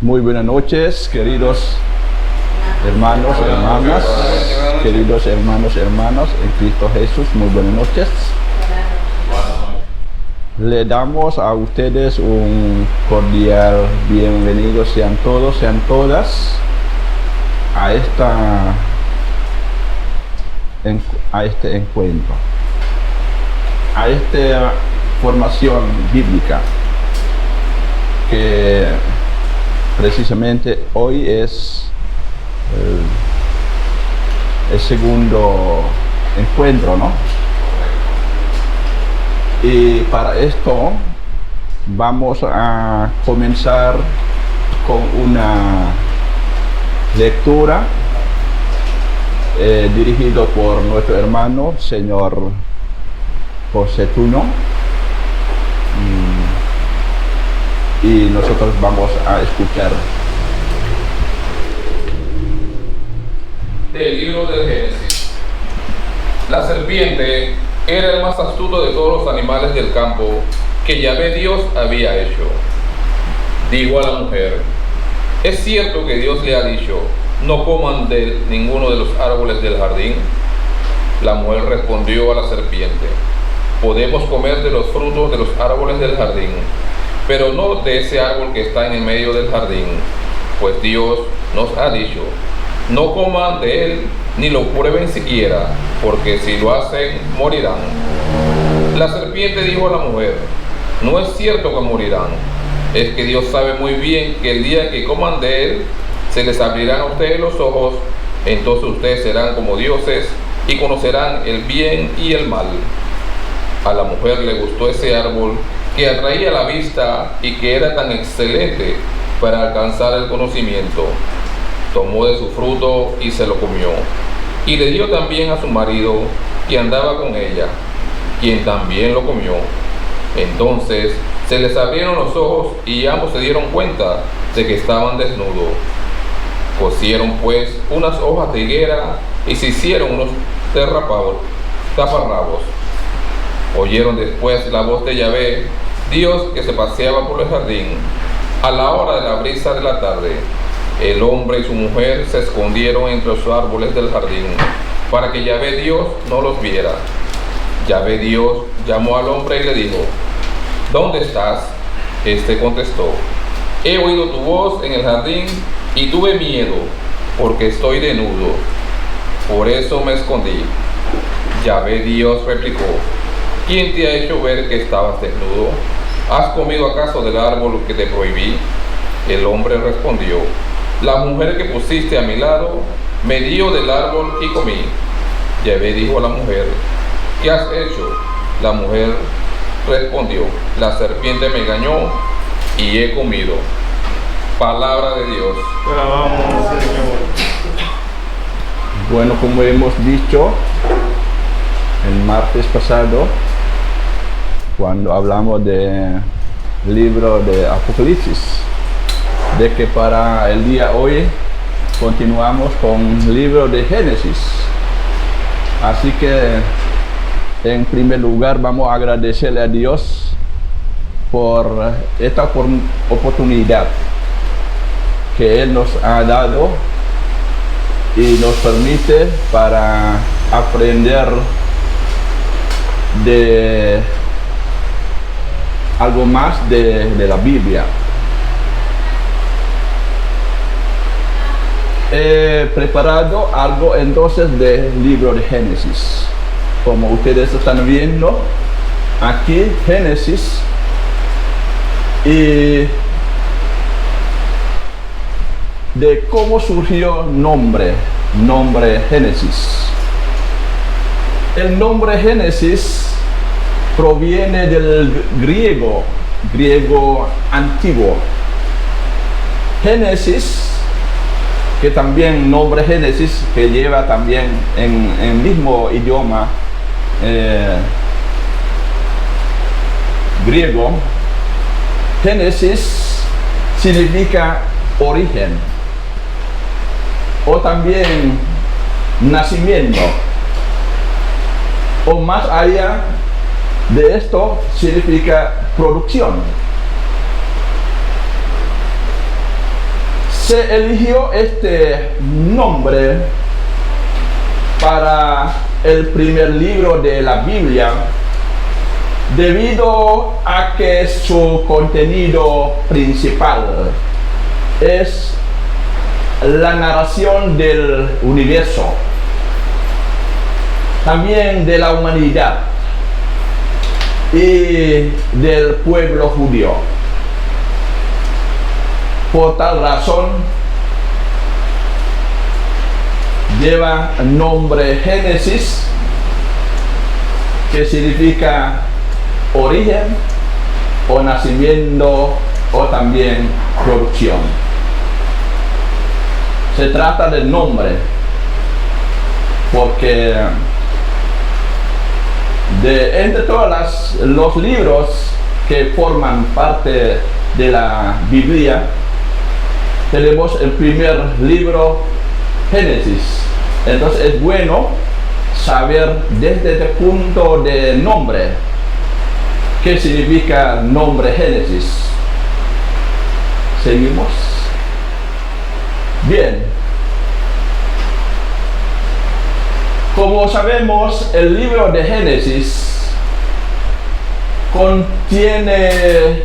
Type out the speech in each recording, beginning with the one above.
Muy buenas noches, queridos hermanos, hermanas, queridos hermanos, hermanas en Cristo Jesús. Muy buenas noches. Le damos a ustedes un cordial bienvenido, sean todos, sean todas, a este encuentro, a esta formación bíblica que precisamente hoy es el segundo encuentro, ¿no? Y para esto vamos a comenzar con una lectura dirigido por nuestro hermano, señor José Tuno. Y nosotros vamos a escuchar. Del libro del Génesis. La serpiente era el más astuto de todos los animales del campo que Yahvé Dios había hecho. Dijo a la mujer: ¿es cierto que Dios le ha dicho, no coman de ninguno de los árboles del jardín? La mujer respondió a la serpiente: podemos comer de los frutos de los árboles del jardín, pero no de ese árbol que está en el medio del jardín, pues Dios nos ha dicho, no coman de él, ni lo prueben siquiera, porque si lo hacen, morirán. La serpiente dijo a la mujer: no es cierto que morirán, es que Dios sabe muy bien que el día que coman de él, se les abrirán a ustedes los ojos, entonces ustedes serán como dioses y conocerán el bien y el mal. A la mujer le gustó ese árbol que atraía la vista y que era tan excelente para alcanzar el conocimiento. Tomó de su fruto y se lo comió, y le dio también a su marido que andaba con ella, quien también lo comió. Entonces se les abrieron los ojos y ambos se dieron cuenta de que estaban desnudos. Cosieron pues unas hojas de higuera y se hicieron unos taparrabos. Oyeron después la voz de Yahvé Dios que se paseaba por el jardín a la hora de la brisa de la tarde. El hombre y su mujer se escondieron entre los árboles del jardín para que Yahvé Dios no los viera. Yahvé Dios llamó al hombre y le dijo: ¿dónde estás? Este contestó: he oído tu voz en el jardín y tuve miedo porque estoy desnudo, por eso me escondí. Yahvé Dios replicó: ¿quién te ha hecho ver que estabas desnudo? ¿Has comido acaso del árbol que te prohibí? El hombre respondió: la mujer que pusiste a mi lado me dio del árbol y comí. Yahvé dijo a la mujer: ¿qué has hecho? La mujer respondió: la serpiente me engañó y he comido. Palabra de Dios. Te alabamos, Señor. Bueno, como hemos dicho el martes pasado, cuando hablamos del libro de Apocalipsis, de que para el día hoy continuamos con el libro de Génesis. Así que en primer lugar vamos a agradecerle a Dios por esta oportunidad que Él nos ha dado y nos permite para aprender de algo más de la Biblia. He preparado algo entonces del libro de Génesis. Como ustedes están viendo aquí, Génesis, y de cómo surgió nombre Génesis. El nombre Génesis proviene del griego antiguo. Génesis, que también nombre Génesis, que lleva también en el mismo idioma griego. Génesis significa origen, o también nacimiento, o más allá de esto significa producción. Se eligió este nombre para el primer libro de la Biblia debido a que su contenido principal es la narración del universo, también de la humanidad y del pueblo judío. Por tal razón, lleva el nombre Génesis, que significa origen o nacimiento o también producción. Se trata del nombre porque entre todos los libros que forman parte de la Biblia, tenemos el primer libro, Génesis. Entonces es bueno saber desde este punto de nombre qué significa el nombre Génesis. ¿Seguimos? Bien. Como sabemos, el libro de Génesis contiene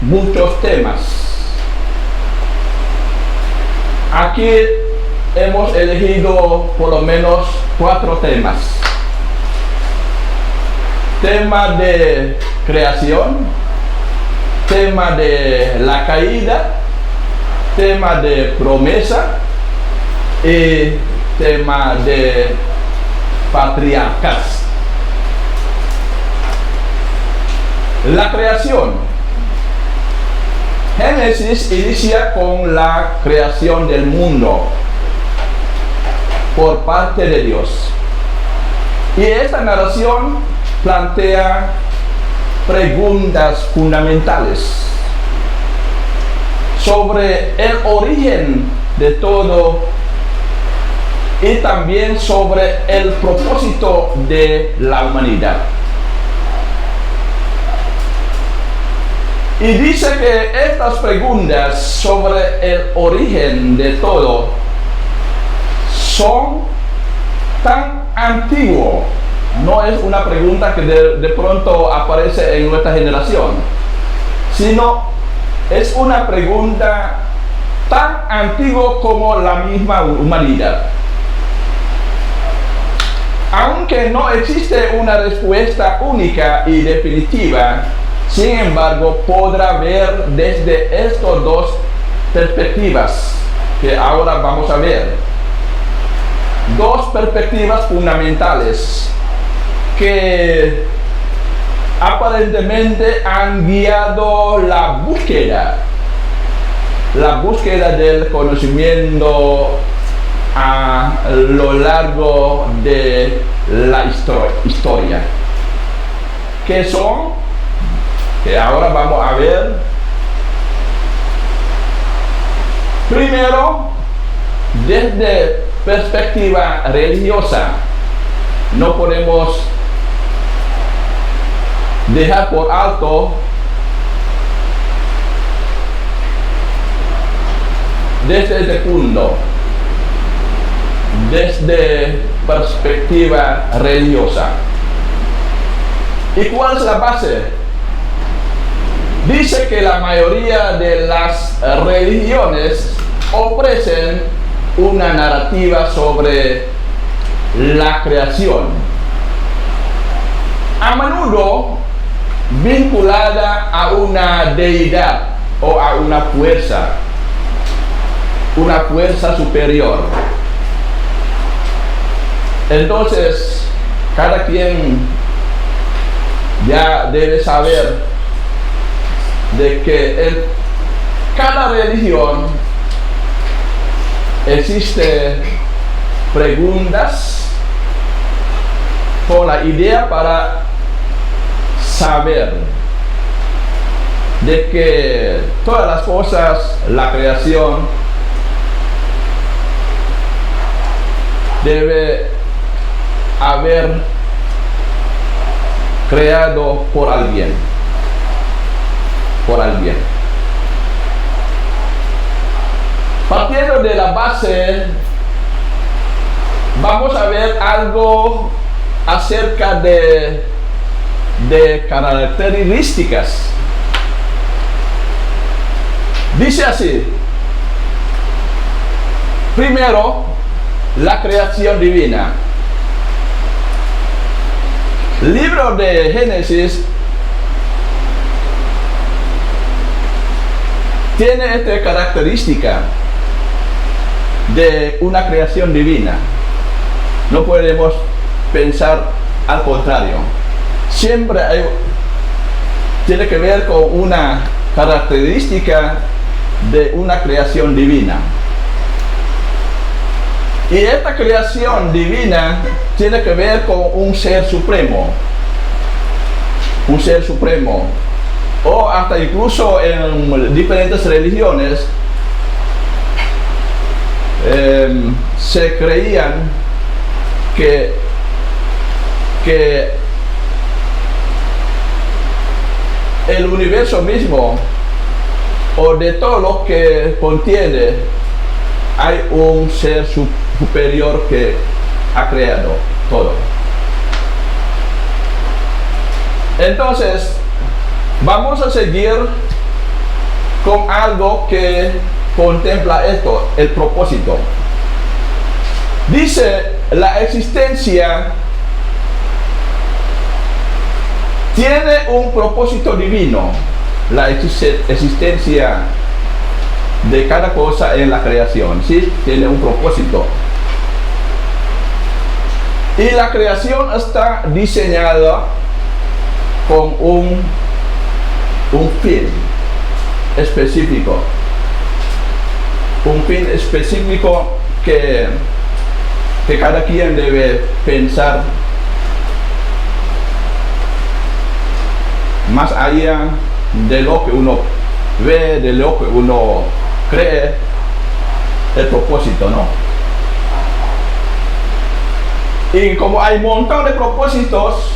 muchos temas. Aquí hemos elegido por lo menos 4 temas. Tema de creación, tema de la caída, tema de promesa y tema de patriarcas. La creación. Génesis inicia con la creación del mundo por parte de Dios. Y esta narración plantea preguntas fundamentales sobre el origen de todo y también sobre el propósito de la humanidad. Y dice que estas preguntas sobre el origen de todo son tan antiguos. No es una pregunta que de pronto aparece en nuestra generación, sino es una pregunta tan antigua como la misma humanidad. Aunque no existe una respuesta única y definitiva, sin embargo, podrá ver desde estas 2 perspectivas que ahora vamos a ver. 2 perspectivas fundamentales que aparentemente han guiado la búsqueda del conocimiento a lo largo de la historia. ¿Qué son? Que ahora vamos a ver. Primero, desde perspectiva religiosa, no podemos dejar por alto desde este punto, desde perspectiva religiosa. ¿Y cuál es la base? Dice que la mayoría de las religiones ofrecen una narrativa sobre la creación, a menudo vinculada a una deidad o a una fuerza superior. Entonces, cada quien ya debe saber de que en cada religión existe preguntas con la idea para saber de que todas las cosas, la creación, debe haber creado por alguien. partiendo de la base, vamos a ver algo acerca de características. Dice así: primero, la creación divina. Libro de Génesis tiene esta característica de una creación divina. No podemos pensar al contrario. Siempre tiene que ver con una característica de una creación divina. Y esta creación divina tiene que ver con un ser supremo. Un ser supremo. O hasta incluso en diferentes religiones se creían que el universo mismo, o de todo lo que contiene, hay un ser superior que ha creado todo. Entonces, vamos a seguir con algo que contempla esto, el propósito. Dice, la existencia tiene un propósito divino. La existencia de cada cosa en la creación, ¿sí? Tiene un propósito. Y la creación está diseñada con un fin específico. Un fin específico que cada quien debe pensar más allá de lo que uno ve, de lo que uno cree, el propósito, ¿no? Y como hay un montón de propósitos,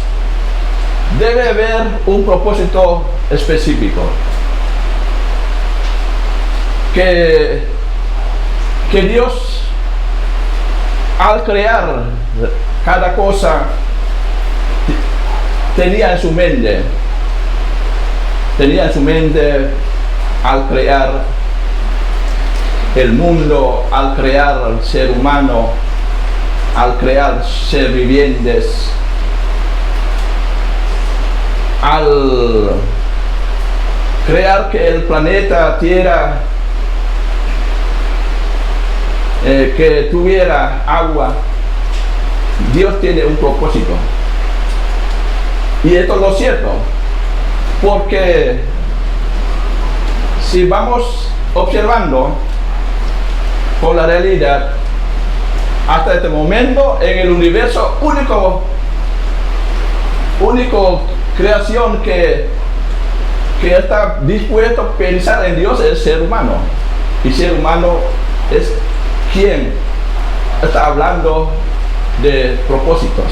debe haber un propósito específico que Dios, al crear cada cosa, tenía en su mente al crear el mundo, al crear el ser humano, al crear seres vivientes, al crear que el planeta Tierra que tuviera agua. Dios tiene un propósito. Y esto es lo cierto, porque si vamos observando con la realidad, hasta este momento en el universo, único creación que está dispuesto a pensar en Dios es el ser humano. Y ser humano es quien está hablando de propósitos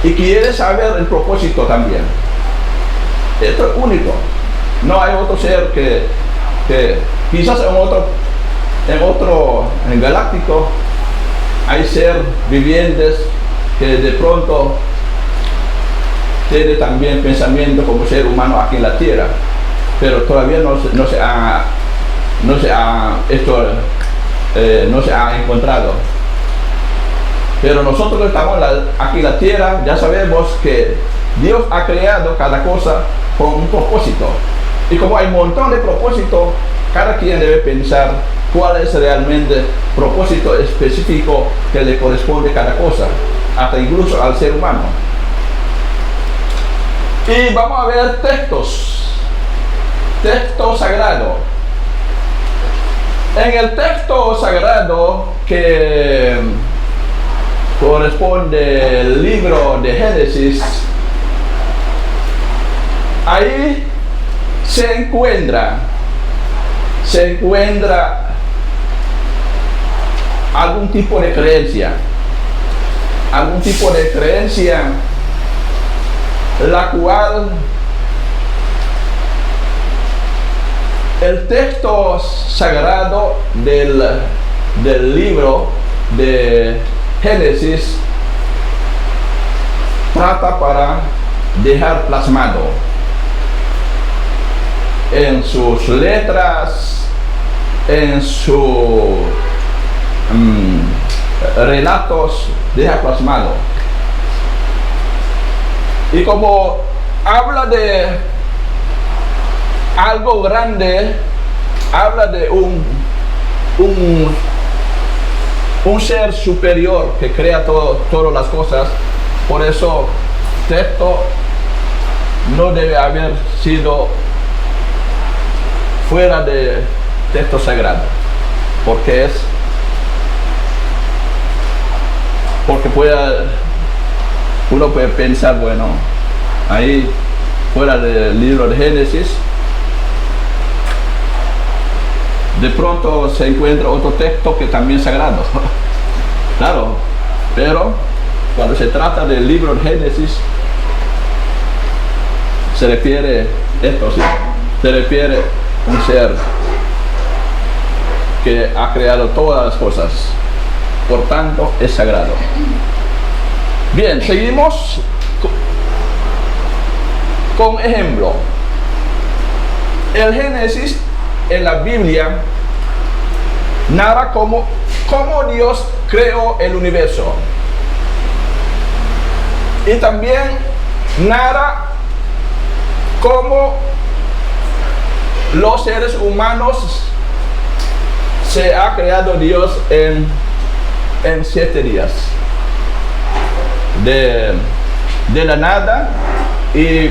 y quiere saber el propósito también. Esto es único. No hay otro ser que quizás en galáctico hay seres vivientes que de pronto tiene también pensamiento como ser humano aquí en la Tierra, pero todavía no se ha encontrado. Pero nosotros que estamos aquí en la Tierra ya sabemos que Dios ha creado cada cosa con un propósito, y como hay un montón de propósitos, cada quien debe pensar cuál es realmente el propósito específico que le corresponde a cada cosa, hasta incluso al ser humano. Y vamos a ver texto sagrado. En el texto sagrado que corresponde al libro de Génesis, ahí se encuentra algún tipo de creencia, la cual el texto sagrado del libro de Génesis trata para dejar plasmado en sus letras, en sus relatos, deja plasmado. Y como habla de algo grande, habla de un ser superior que crea todas las cosas. Por eso texto no debe haber sido fuera de texto sagrado, porque uno puede pensar, bueno, ahí fuera del libro de Génesis, de pronto se encuentra otro texto que también es sagrado. Claro, pero cuando se trata del libro de Génesis, se refiere a un ser que ha creado todas las cosas, por tanto es sagrado. Bien, seguimos con ejemplo. El Génesis en la Biblia narra cómo Dios creó el universo, y también narra cómo los seres humanos se ha creado Dios en 7 días. De la nada, y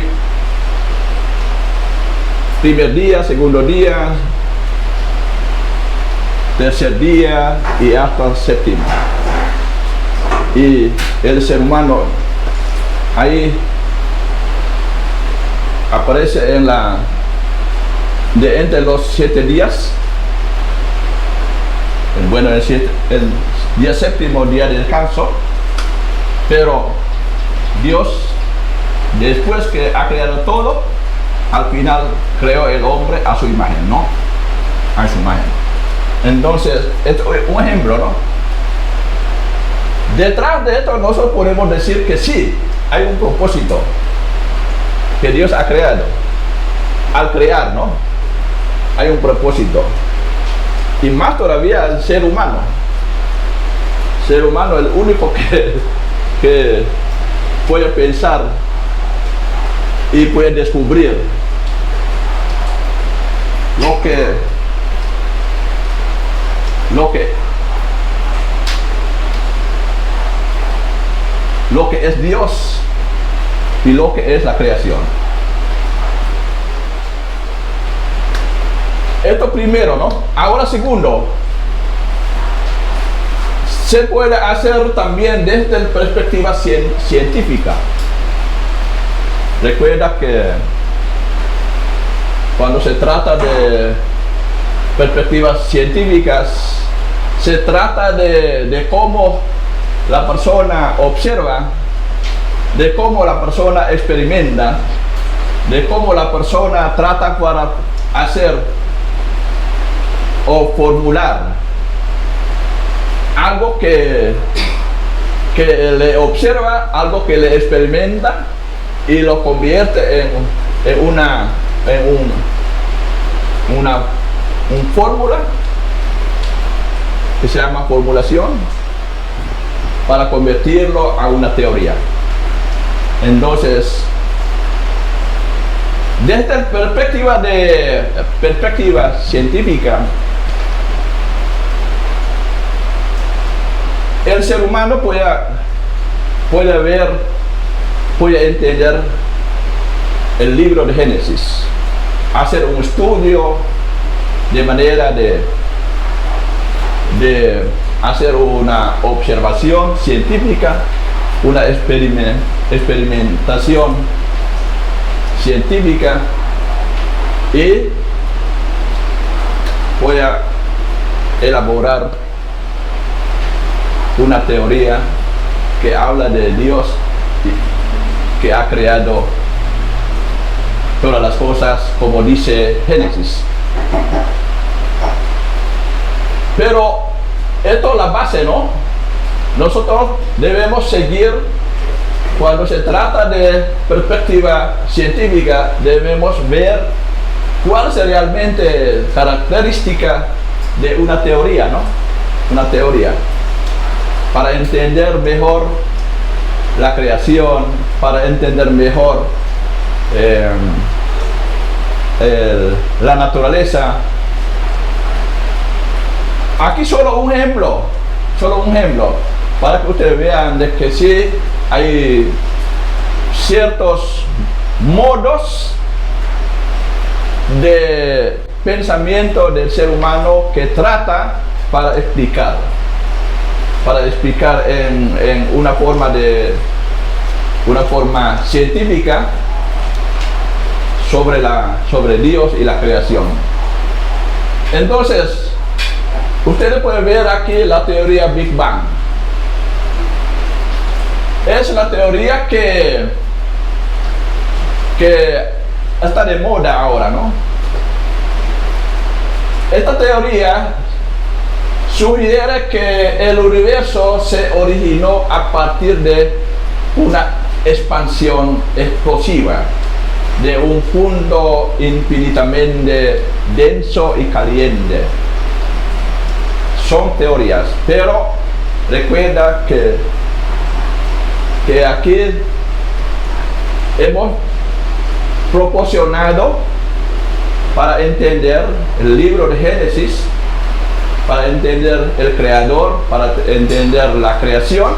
primer día, segundo día, tercer día y hasta el séptimo. Y el ser humano ahí aparece entre los 7 días. Bueno, el día séptimo, día de descanso. Pero Dios, después que ha creado todo, al final creó el hombre a su imagen, ¿no? A su imagen. Entonces, esto es un ejemplo, ¿no? Detrás de esto nosotros podemos decir que sí, hay un propósito que Dios ha creado. Al crear, ¿no? Hay un propósito. Y más todavía el ser humano. El ser humano es el único que puede pensar y puede descubrir lo que es Dios y lo que es la creación. Esto primero, ¿no? Ahora segundo, se puede hacer también desde la perspectiva científica. Recuerda que cuando se trata de perspectivas científicas, se trata de cómo la persona observa, de cómo la persona experimenta, de cómo la persona trata para hacer o formular algo que le observa, algo que le experimenta y lo convierte en una fórmula que se llama formulación, para convertirlo a una teoría. Entonces, desde la perspectiva científica, el ser humano puede entender el libro de Génesis, hacer un estudio de manera de hacer una observación científica, una experimentación científica, y voy a elaborar una teoría que habla de Dios que ha creado todas las cosas como dice Génesis. Pero esto es la base, ¿no? Nosotros debemos seguir, cuando se trata de perspectiva científica, debemos ver cuál es realmente característica de una teoría, ¿no? Una teoría, para entender mejor la creación, para entender mejor la naturaleza. Aquí solo un ejemplo, para que ustedes vean de que sí hay ciertos modos de pensamiento del ser humano que trata para explicar en una forma científica sobre Dios y la creación. Entonces, ustedes pueden ver aquí la teoría Big Bang. Es la teoría que está de moda ahora, ¿no? Esta teoría sugiere que el universo se originó a partir de una expansión explosiva de un punto infinitamente denso y caliente. Son teorías, pero recuerda que aquí hemos proporcionado para entender el libro de Génesis, para entender el creador, para entender la creación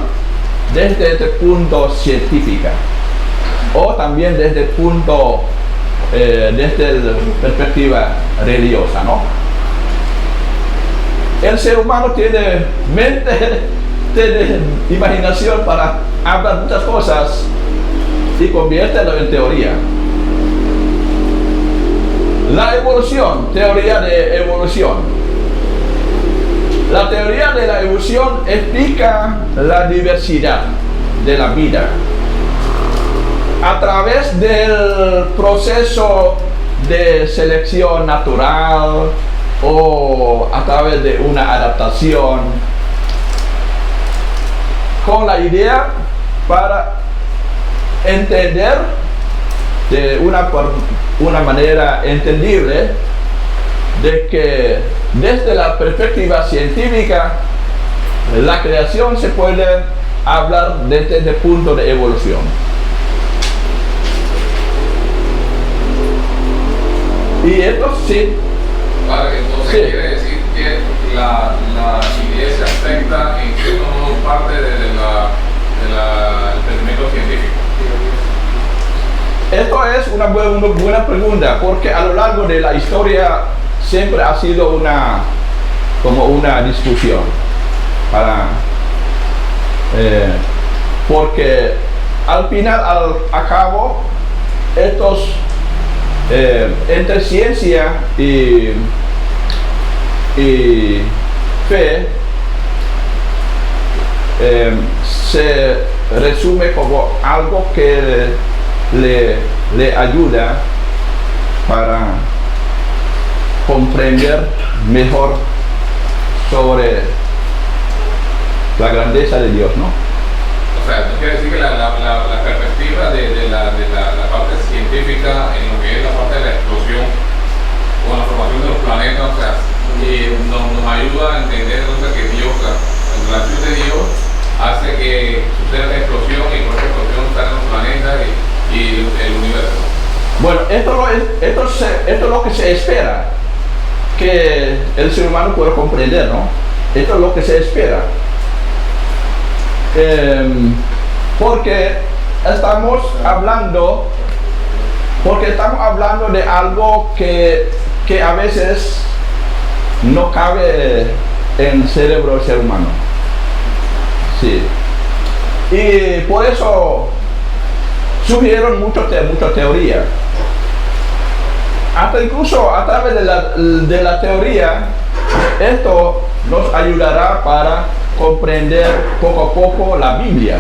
desde este punto científico, o también desde el punto, desde la perspectiva religiosa, ¿no? El ser humano tiene mente, tiene imaginación para hablar muchas cosas y conviértelo en teoría. La evolución, teoría de evolución. La teoría de la evolución explica la diversidad de la vida a través del proceso de selección natural o a través de una adaptación, con la idea para entender de una manera entendible de que desde la perspectiva científica la creación se puede hablar desde el punto de evolución. Y esto sí. Vale, entonces Sí. quiere decir que la iglesia afecta en cierto modo parte del entendimiento científico. Esto es una buena pregunta, porque a lo largo de la historia siempre ha sido como una discusión porque al final, al cabo, estos entre ciencia y fe se resume como algo que le ayuda para comprender mejor sobre la grandeza de Dios, ¿no? O sea, esto quiere decir que la perspectiva de la parte científica en lo que es la parte de la explosión o la formación de los planetas, o sea, nos ayuda a entender entonces que Dios, la acción de Dios hace que suceda la explosión y por esa explosión están los planetas y el universo. Bueno, esto es lo que se espera que el ser humano pueda comprender, ¿no? Esto es lo que se espera. Porque estamos hablando de algo que a veces no cabe en el cerebro del ser humano. Sí. Y por eso surgieron muchas teorías. Hasta incluso a través de la teoría, esto nos ayudará para comprender poco a poco la Biblia,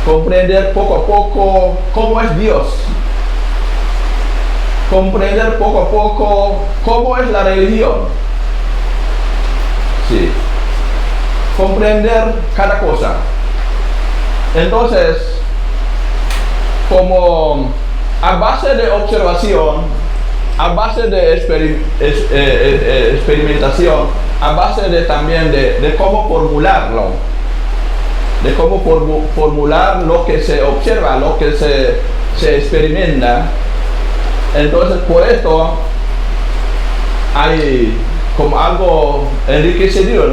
comprender poco a poco cómo es Dios. comprender poco a poco cómo es la religión. Sí. Comprender cada cosa. Entonces, como a base de observación, a base de experimentación, a base de también de cómo formularlo, de cómo formular lo que se observa, lo que se experimenta. Entonces, por esto hay como algo enriquecido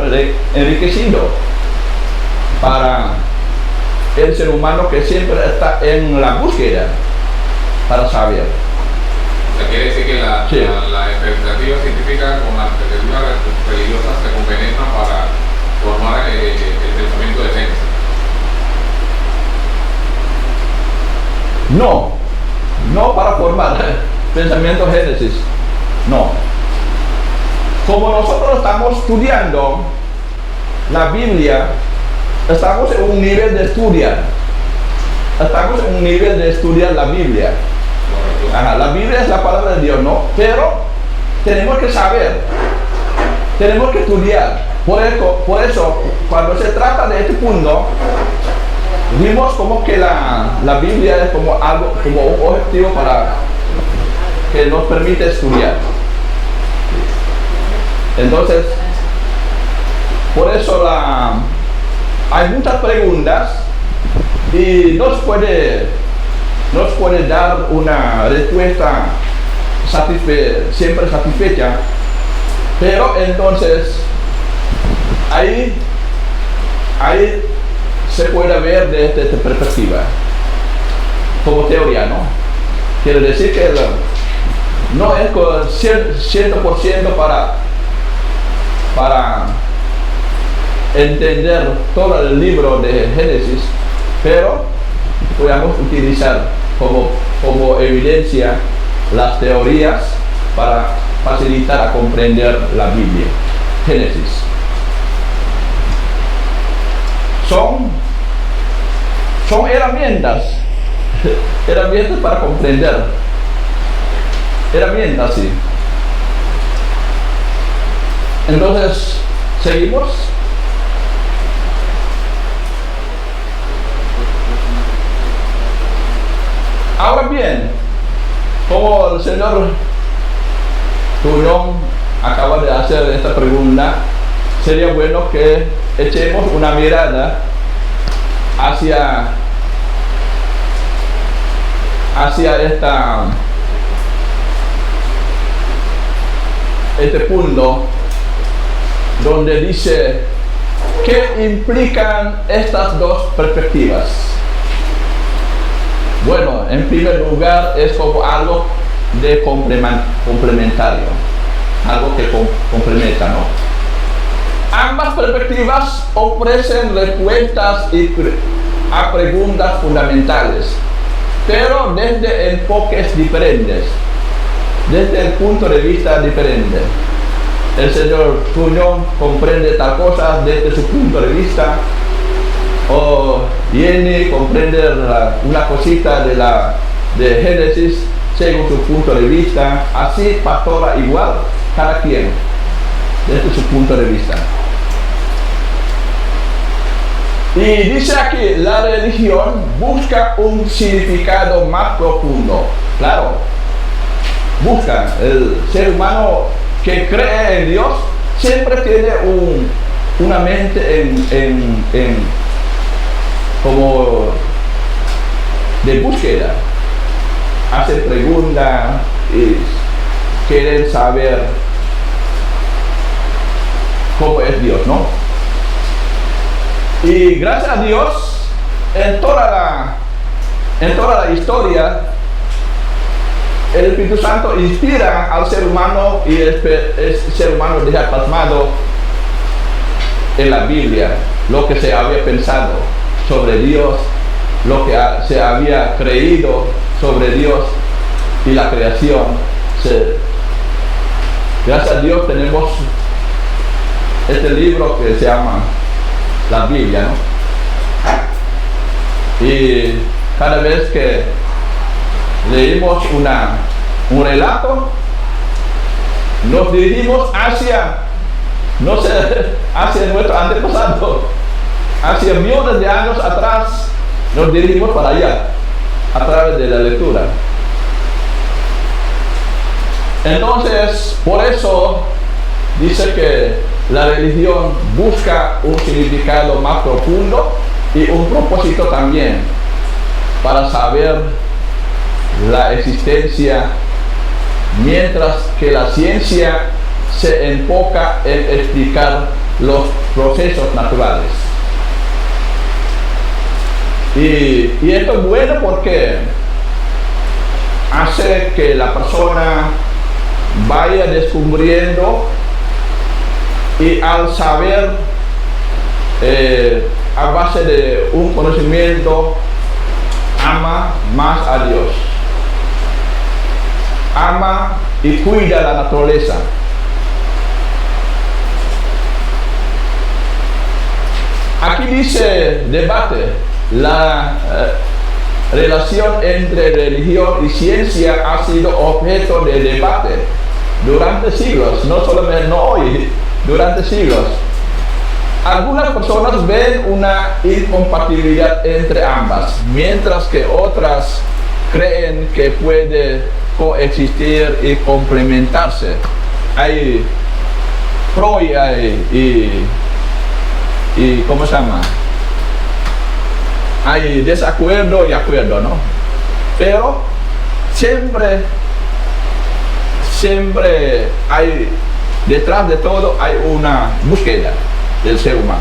para el ser humano que siempre está en la búsqueda para saber. O sea, quiere decir que la expectativa científica con la expectativa religiosa se compenetran para formar el pensamiento de Génesis. No para formar pensamiento Génesis, no. Como nosotros estamos estudiando la Biblia, estamos en un nivel de estudiar. Estamos en un nivel de estudiar la Biblia. Ajá, la Biblia es la palabra de Dios, ¿no? Pero tenemos que saber, tenemos que estudiar. Por eso, cuando se trata de este punto, vimos como que la Biblia es como algo, como un objetivo para que nos permite estudiar. Entonces, por eso hay muchas preguntas y nos puede dar una respuesta siempre satisfecha, pero entonces ahí se puede ver desde esta perspectiva como teoría, ¿no? Quiere decir que no es 100% para entender todo el libro de Génesis, pero podemos utilizar como evidencia las teorías para facilitar a comprender la Biblia. Génesis. Son herramientas para comprender. Herramientas, sí. Entonces, seguimos. Ahora bien, como el señor Tuñón acaba de hacer esta pregunta, sería bueno que echemos una mirada hacia este punto donde dice ¿qué implican estas dos perspectivas? Bueno, en primer lugar es como algo de complementario, algo que complementa, ¿no? Ambas perspectivas ofrecen respuestas a preguntas fundamentales, pero desde enfoques diferentes, desde el punto de vista diferente. El señor Tuñón comprende tal cosa desde su punto de vista, o Jenny comprende una cosita de Génesis según su punto de vista, así pastora igual, cada quien desde su punto de vista. Y dice aquí, la religión busca un significado más profundo. Claro, busca. El ser humano que cree en Dios siempre tiene una mente como de búsqueda. Hace preguntas y quieren saber cómo es Dios, ¿no? Y gracias a Dios, en toda la historia, el Espíritu Santo inspira al ser humano y el ser humano deja plasmado en la Biblia lo que se había pensado sobre Dios, lo que se había creído sobre Dios y la creación. Gracias a Dios tenemos este libro que se llama la Biblia, ¿no? Y cada vez que leímos un relato, nos dirigimos hacia, no sé, hacia nuestro antepasado, hacia millones de años atrás, nos dirigimos para allá, a través de la lectura. Entonces, por eso dice que la religión busca un significado más profundo y un propósito también para saber la existencia, mientras que la ciencia se enfoca en explicar los procesos naturales. Y esto es bueno porque hace que la persona vaya descubriendo, y al saber, a base de un conocimiento, ama más a Dios, ama y cuida la naturaleza. Aquí dice debate, la relación entre religión y ciencia ha sido objeto de debate durante siglos, no solamente no hoy, durante siglos. Algunas personas ven una incompatibilidad entre ambas, mientras que otras creen que puede coexistir y complementarse. Hay pro y ¿cómo se llama? Hay desacuerdo y acuerdo, ¿no? Pero siempre hay, detrás de todo hay una búsqueda del ser humano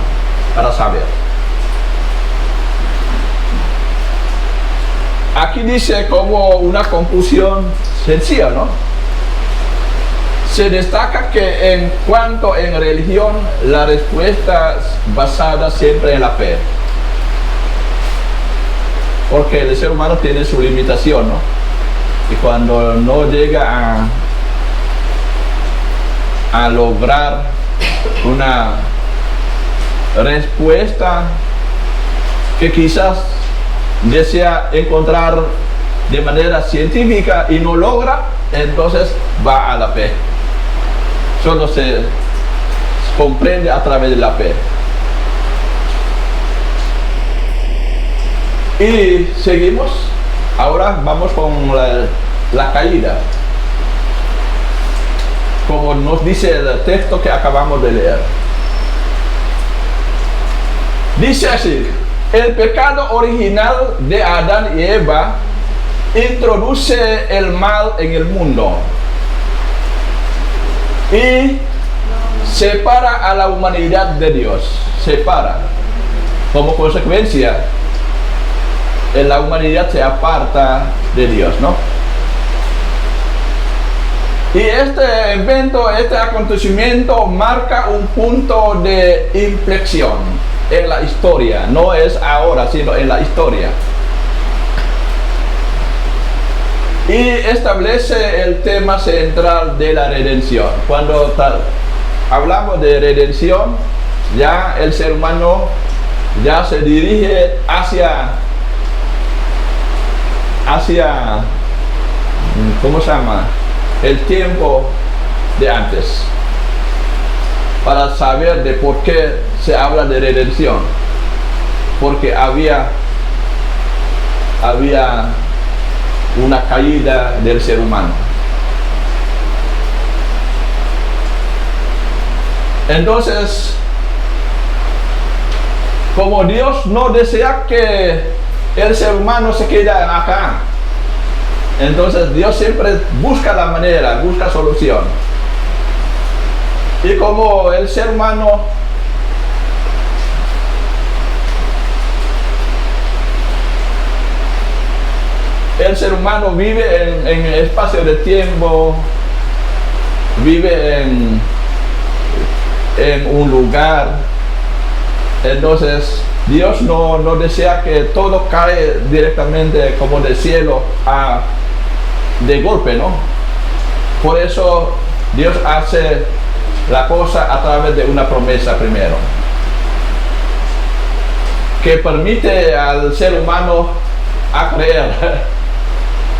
para saber. Aquí dice como una conclusión sencilla, ¿no? Se destaca que en cuanto en religión, la respuesta es basada siempre en la fe. Porque el ser humano tiene su limitación, ¿no? Y cuando no llega a lograr una respuesta que quizás desea encontrar de manera científica y no logra, entonces va a la fe. Solo se comprende a través de la fe. Y seguimos. Ahora vamos con la caída, como nos dice el texto que acabamos de leer. Dice así: el pecado original de Adán y Eva introduce el mal en el mundo y separa a la humanidad de Dios. Separa. Como consecuencia, la humanidad se aparta de Dios, ¿no? Y este evento, este acontecimiento marca un punto de inflexión en la historia. No es ahora, sino en la historia. Y establece el tema central de la redención. Cuando hablamos de redención, ya el ser humano ya se dirige hacia ¿cómo se llama? El tiempo de antes, para saber de por qué se habla de redención. Porque había una caída del ser humano. Entonces, como Dios no desea que el ser humano se quede acá, entonces Dios siempre busca la manera, busca solución. Y como el ser humano vive en el espacio de tiempo, vive en un lugar, entonces Dios no desea que todo cae directamente como del cielo de golpe, ¿no? Por eso Dios hace la cosa a través de una promesa primero, que permite al ser humano a creer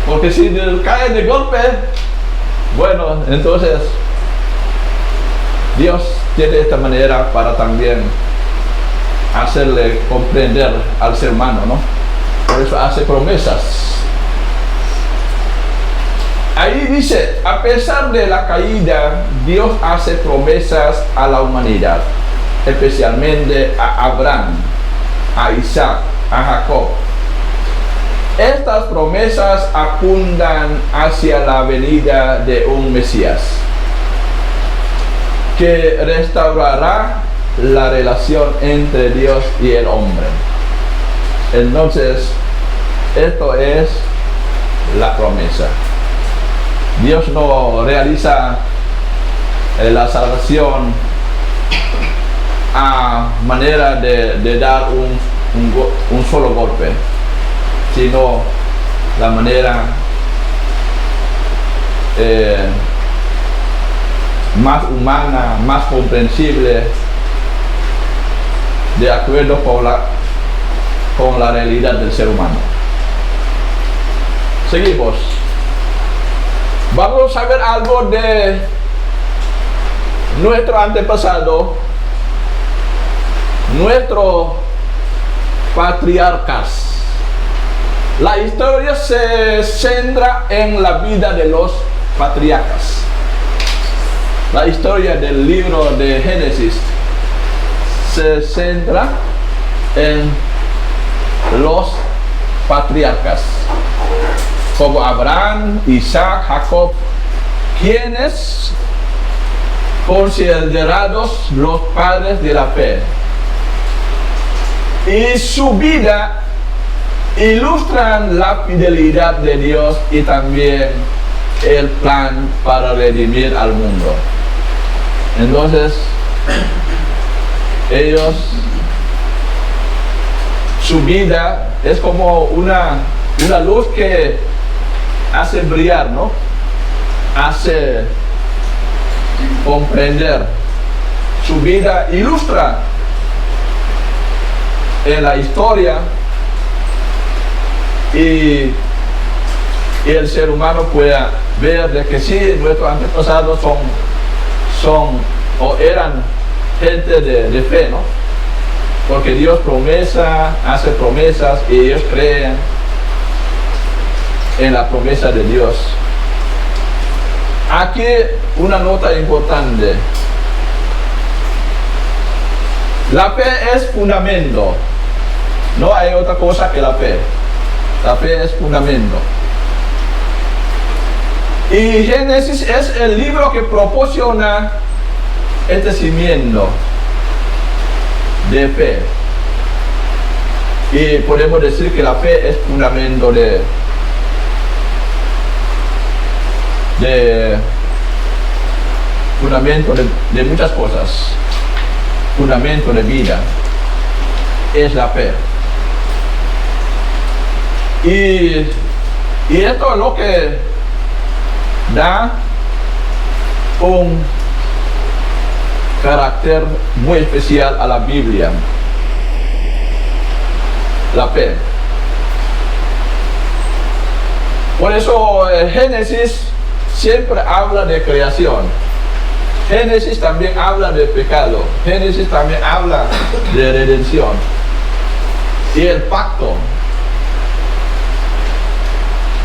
Porque si cae de golpe, bueno, entonces Dios tiene esta manera para también hacerle comprender al ser humano, ¿no? Por eso hace promesas. Ahí dice, a pesar de la caída, Dios hace promesas a la humanidad, especialmente a Abraham, a Isaac, a Jacob. Estas promesas apuntan hacia la venida de un Mesías que restaurará la relación entre Dios y el hombre. Entonces, esto es la promesa. Dios no realiza la salvación a manera de dar un solo golpe, sino la manera más humana, más comprensible, de acuerdo con la realidad del ser humano. Seguimos. Vamos a ver algo de nuestro antepasado, nuestros patriarcas. La historia se centra en la vida de los patriarcas. La historia del libro de Génesis se centra en los patriarcas, como Abraham, Isaac, Jacob, quienes considerados los padres de la fe. Y su vida ilustran la fidelidad de Dios y también el plan para redimir al mundo. Entonces, ellos, su vida es como una luz que hace brillar, ¿no? Hace comprender. Su vida ilustra en la historia y el ser humano pueda ver de que sí, nuestros antepasados son o eran gente de fe, ¿no? Porque Dios hace promesas y ellos creen en la promesa de Dios. Aquí una nota importante. La fe es fundamento. No hay otra cosa que la fe. La fe es fundamento. Y Génesis es el libro que proporciona este cimiento de fe. Y podemos decir que la fe es fundamento de muchas cosas. Fundamento de vida es la fe. Y esto es lo que da un carácter muy especial a la Biblia. La fe. Por eso Génesis siempre habla de creación. Génesis también habla de pecado. Génesis también habla de redención. Y el pacto.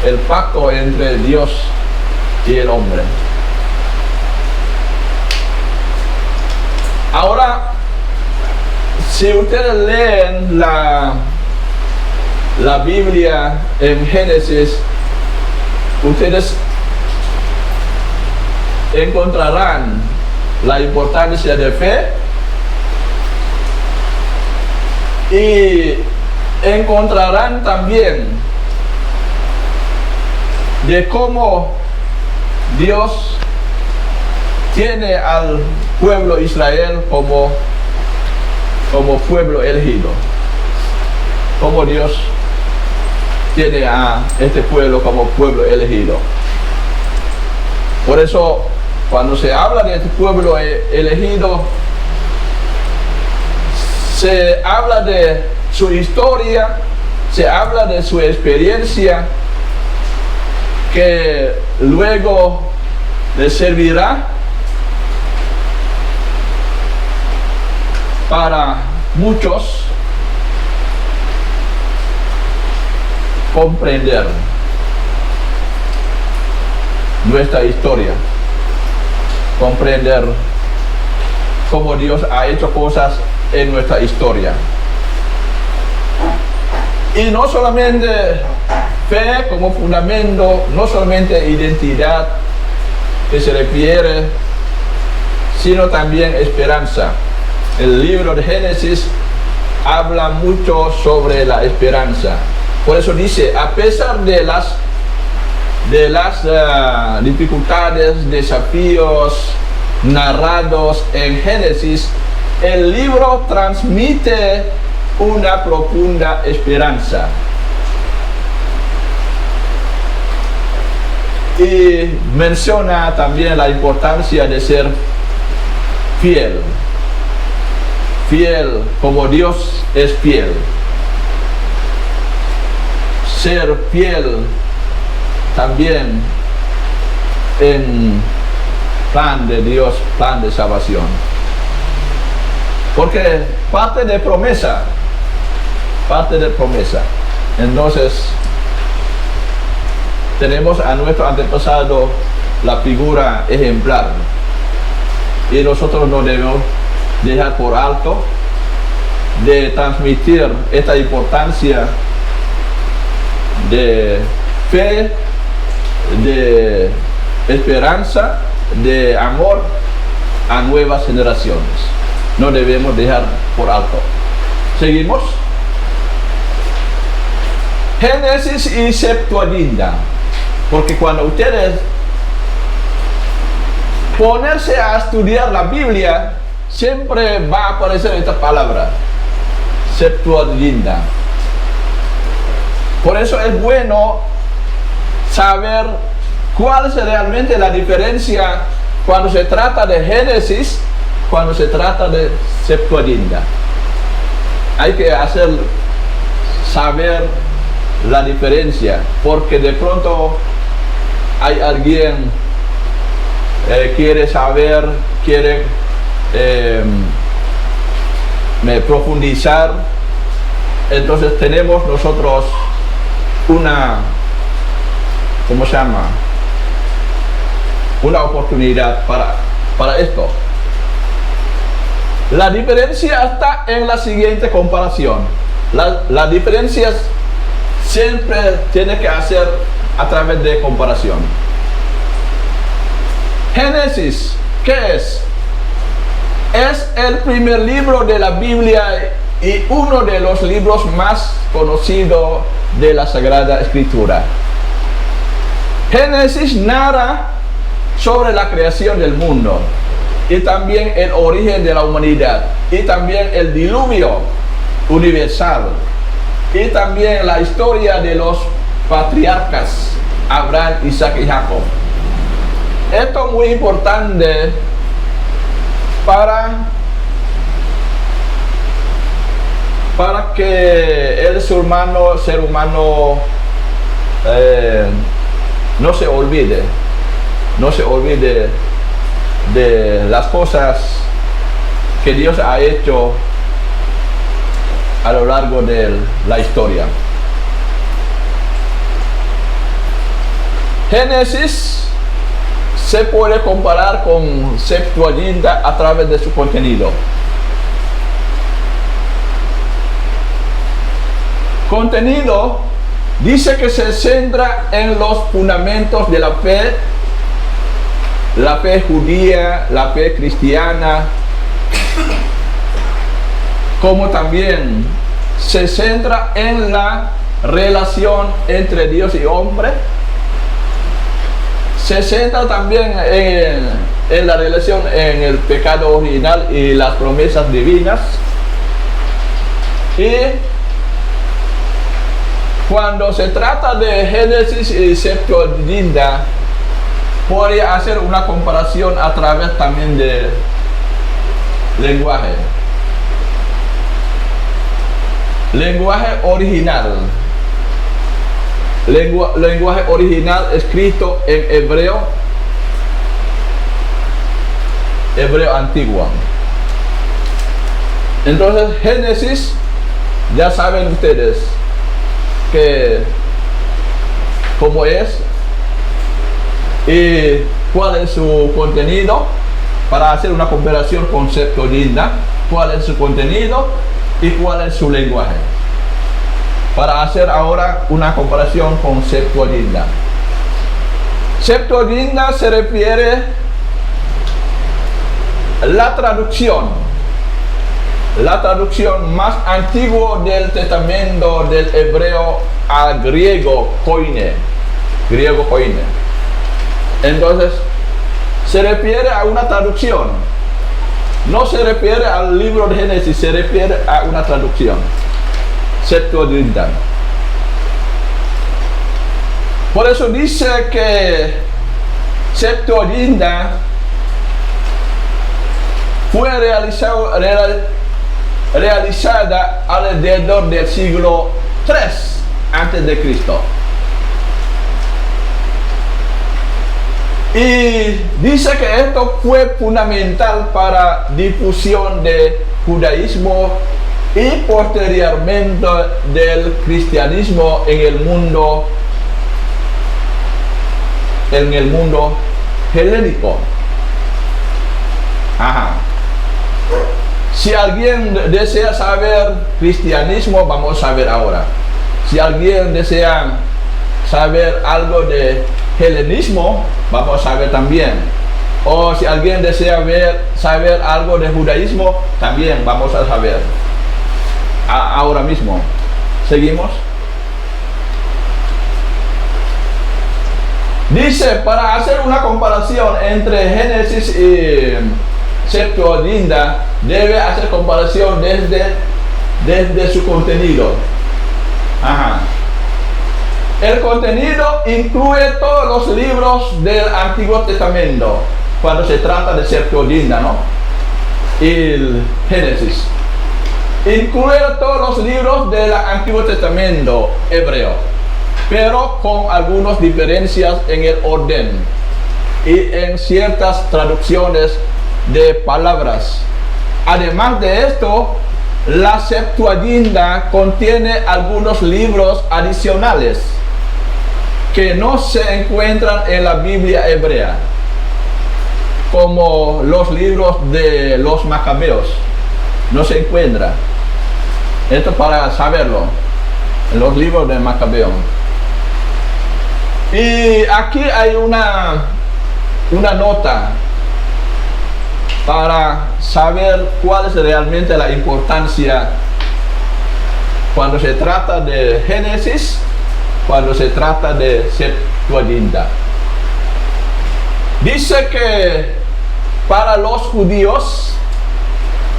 El pacto entre Dios y el hombre. Ahora, si ustedes leen la Biblia en Génesis, ustedes encontrarán la importancia de fe y encontrarán también de cómo Dios tiene al pueblo Israel como pueblo elegido. Como Dios tiene a este pueblo como pueblo elegido. Por eso, cuando se habla de este pueblo elegido, se habla de su historia, se habla de su experiencia que luego les servirá para muchos comprender nuestra historia, comprender cómo Dios ha hecho cosas en nuestra historia. Y no solamente fe como fundamento, no solamente identidad que se refiere, sino también esperanza. El libro de Génesis habla mucho sobre la esperanza. Por eso dice, a pesar de las dificultades, desafíos narrados en Génesis, el libro transmite una profunda esperanza. Y menciona también la importancia de ser fiel. Fiel como Dios es fiel. Ser fiel también en plan de Dios, plan de salvación. Porque parte de promesa. Entonces, tenemos a nuestro antepasado la figura ejemplar. Y nosotros no debemos dejar por alto de transmitir esta importancia de fe, de esperanza, de amor a nuevas generaciones. No debemos dejar por alto. Seguimos. Génesis y Septuaginta. Porque cuando ustedes ponerse a estudiar la Biblia, siempre va a aparecer esta palabra, Septuaginta. Por eso es bueno saber cuál es realmente la diferencia cuando se trata de Génesis, cuando se trata de Septuaginta. Hay que saber la diferencia, porque de pronto hay alguien quiere saber, quiere profundizar. Entonces tenemos nosotros una oportunidad para esto. La diferencia está en la siguiente comparación. Las diferencias siempre tiene que hacer a través de comparación. Génesis, ¿qué es? Es el primer libro de la Biblia y uno de los libros más conocidos de la Sagrada Escritura. Génesis narra sobre la creación del mundo y también el origen de la humanidad y también el diluvio universal y también la historia de los patriarcas Abraham, Isaac y Jacob. Esto es muy importante para que el ser humano no se olvide de las cosas que Dios ha hecho a lo largo de la historia. Génesis se puede comparar con Septuaginta a través de su contenido. Contenido dice que se centra en los fundamentos de la fe judía, la fe cristiana, como también se centra en la relación entre Dios y hombre. Se centra también en la relación en el pecado original y las promesas divinas. Y cuando se trata de Génesis y Septuaginta, podría hacer una comparación a través también de lenguaje. Lenguaje original. lenguaje original escrito en hebreo antiguo. Entonces Génesis, ya saben ustedes que cómo es y cuál es su contenido, para hacer una comparación con Septuaginta, cuál es su contenido y cuál es su lenguaje, para hacer ahora una comparación con Septuaginta. Septuaginta se refiere a la traducción más antigua del Testamento del hebreo al griego koine. Entonces, se refiere a una traducción. No se refiere al libro de Génesis, se refiere a una traducción. Septuaginta. Por eso dice que Septuaginta fue realizada alrededor del siglo III antes de Cristo. Y dice que esto fue fundamental para difusión de judaísmo y posteriormente del cristianismo en el mundo helénico. Si alguien desea saber cristianismo, vamos a ver ahora. Si alguien desea saber algo de helenismo, vamos a ver también. O si alguien desea saber algo de judaísmo, también vamos a saber. Ahora mismo. ¿Seguimos? Dice, para hacer una comparación entre Génesis y Septuaginta, debe hacer comparación desde su contenido. El contenido incluye todos los libros del Antiguo Testamento, cuando se trata de Septuaginta, ¿no? El Génesis. Incluye todos los libros del Antiguo Testamento hebreo, pero con algunas diferencias en el orden y en ciertas traducciones de palabras. Además de esto, la Septuaginta contiene algunos libros adicionales que no se encuentran en la Biblia hebrea, como los libros de los Macabeos. No se encuentra. Esto para saberlo, en los libros de Macabeo. Y aquí hay una nota para saber cuál es realmente la importancia cuando se trata de Génesis, cuando se trata de Septuaginta. Dice que para los judíos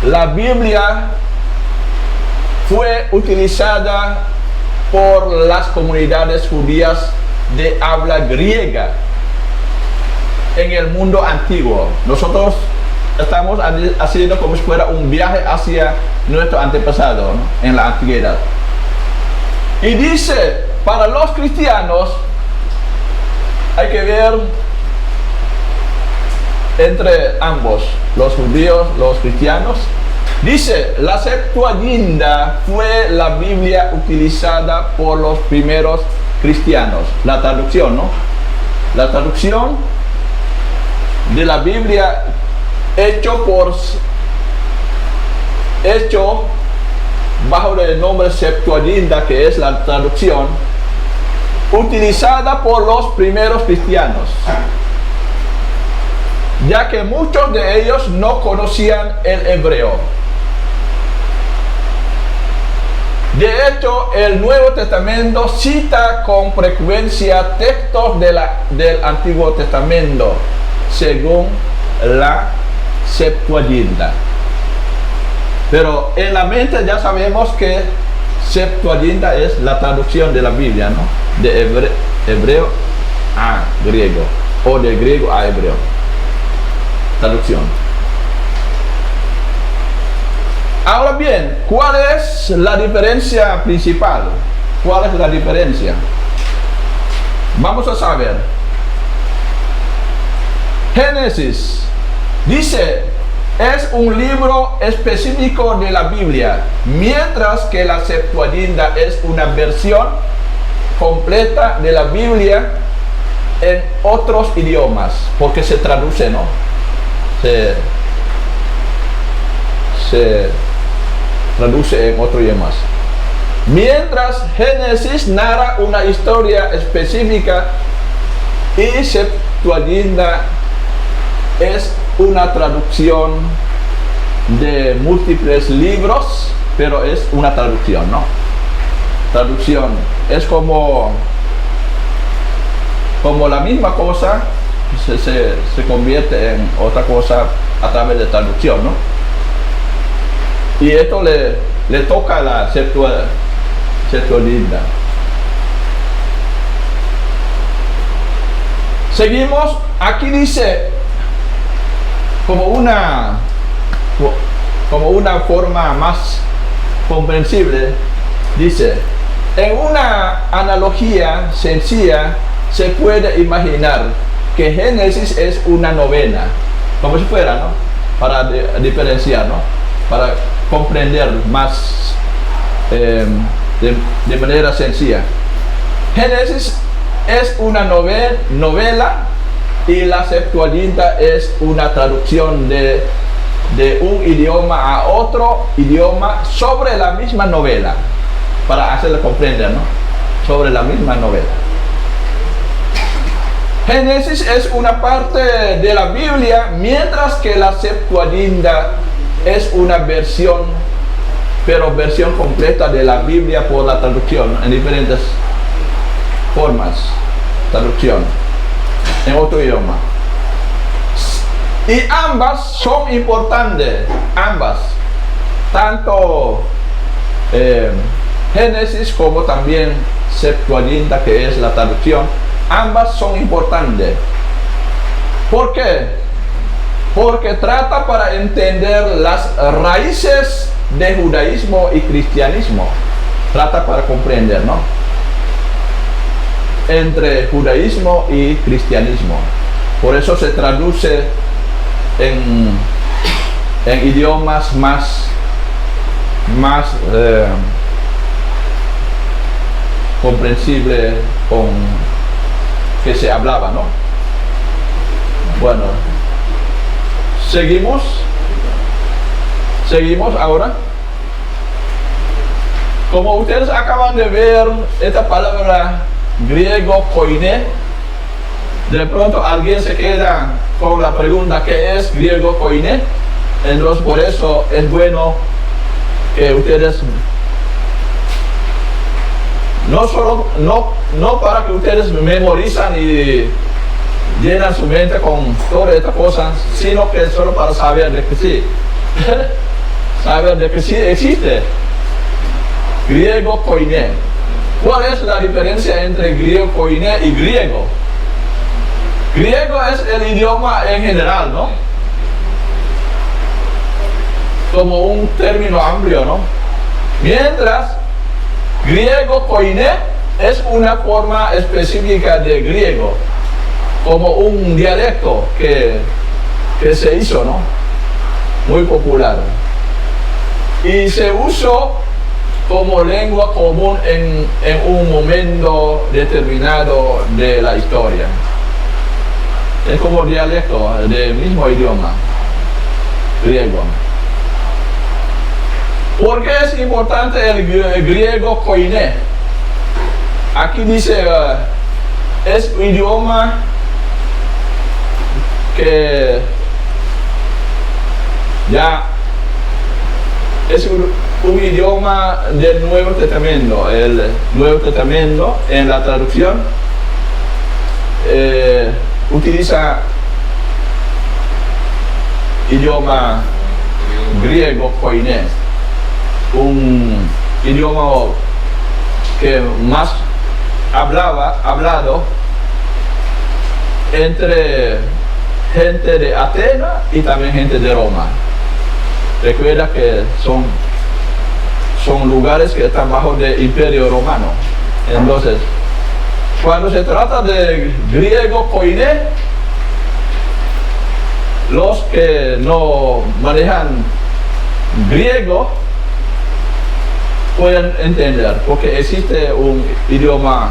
la Biblia fue utilizada por las comunidades judías de habla griega en el mundo antiguo. Nosotros estamos haciendo como si fuera un viaje hacia nuestro antepasado, ¿no? En la antigüedad. Y dice, para los cristianos, hay que ver entre ambos, los judíos, los cristianos. Dice, la Septuaginta fue la Biblia utilizada por los primeros cristianos. La traducción, ¿no? La traducción de la Biblia hecho bajo el nombre Septuaginta, que es la traducción utilizada por los primeros cristianos, ya que muchos de ellos no conocían el hebreo. De hecho, el Nuevo Testamento cita con frecuencia textos del Antiguo Testamento, según la Septuaginta. Pero en la mente ya sabemos que Septuaginta es la traducción de la Biblia, ¿no? De hebreo a griego, o de griego a hebreo. Traducción. Ahora bien, ¿cuál es la diferencia principal? ¿Cuál es la diferencia? Vamos a saber. Génesis dice, es un libro específico de la Biblia, mientras que la Septuaginta es una versión completa de la Biblia en otros idiomas, porque se traduce, ¿no? Se traduce en otros idiomas. Mientras Génesis narra una historia específica y Septuaginta es una traducción de múltiples libros, pero es una traducción, ¿no? Traducción es como la misma cosa se convierte en otra cosa a través de traducción, ¿no? Y esto le toca a la Septuaginta. Seguimos, aquí dice como una forma más comprensible, dice, en una analogía sencilla se puede imaginar que Génesis es una novena, como si fuera, ¿no? Para diferenciar, ¿no? Para comprender más de manera sencilla. Génesis es una novela y la Septuaginta es una traducción de un idioma a otro idioma sobre la misma novela, para hacerla comprender, ¿no? Sobre la misma novela. Génesis es una parte de la Biblia, mientras que la Septuaginta es una versión, pero versión completa de la Biblia por la traducción en diferentes formas, traducción en otro idioma. Y ambas son importantes, ambas, tanto Génesis como también Septuaginta, que es la traducción, ambas son importantes. ¿Por qué? Porque trata para entender las raíces de judaísmo y cristianismo. Trata para comprender, ¿no? Entre judaísmo y cristianismo. Por eso se traduce en idiomas más comprensible con que se hablaba, ¿no? Bueno, seguimos ahora. Como ustedes acaban de ver esta palabra griego koiné, de pronto alguien se queda con la pregunta, ¿qué es griego koiné? Entonces por eso es bueno que ustedes no para que ustedes memorizan y llenan su mente con todas estas cosas, sino que solo para saber de que sí saber de que sí existe griego koiné. ¿Cuál es la diferencia entre griego koiné y griego? Griego es el idioma en general, ¿no? Como un término amplio, ¿no? Mientras griego koiné es una forma específica de griego, como un dialecto que se hizo, ¿no? Muy popular. Y se usó como lengua común en un momento determinado de la historia. Es como dialecto del mismo idioma, griego. ¿Por qué es importante el griego koiné? Aquí dice, es un idioma que ya es un idioma del Nuevo Testamento. El Nuevo Testamento en la traducción utiliza idioma griego koiné, un idioma que más hablado entre gente de Atenas y también gente de Roma. Recuerda que son lugares que están bajo el Imperio Romano. Entonces cuando se trata de griego koiné, los que no manejan griego pueden entender, porque existe un idioma,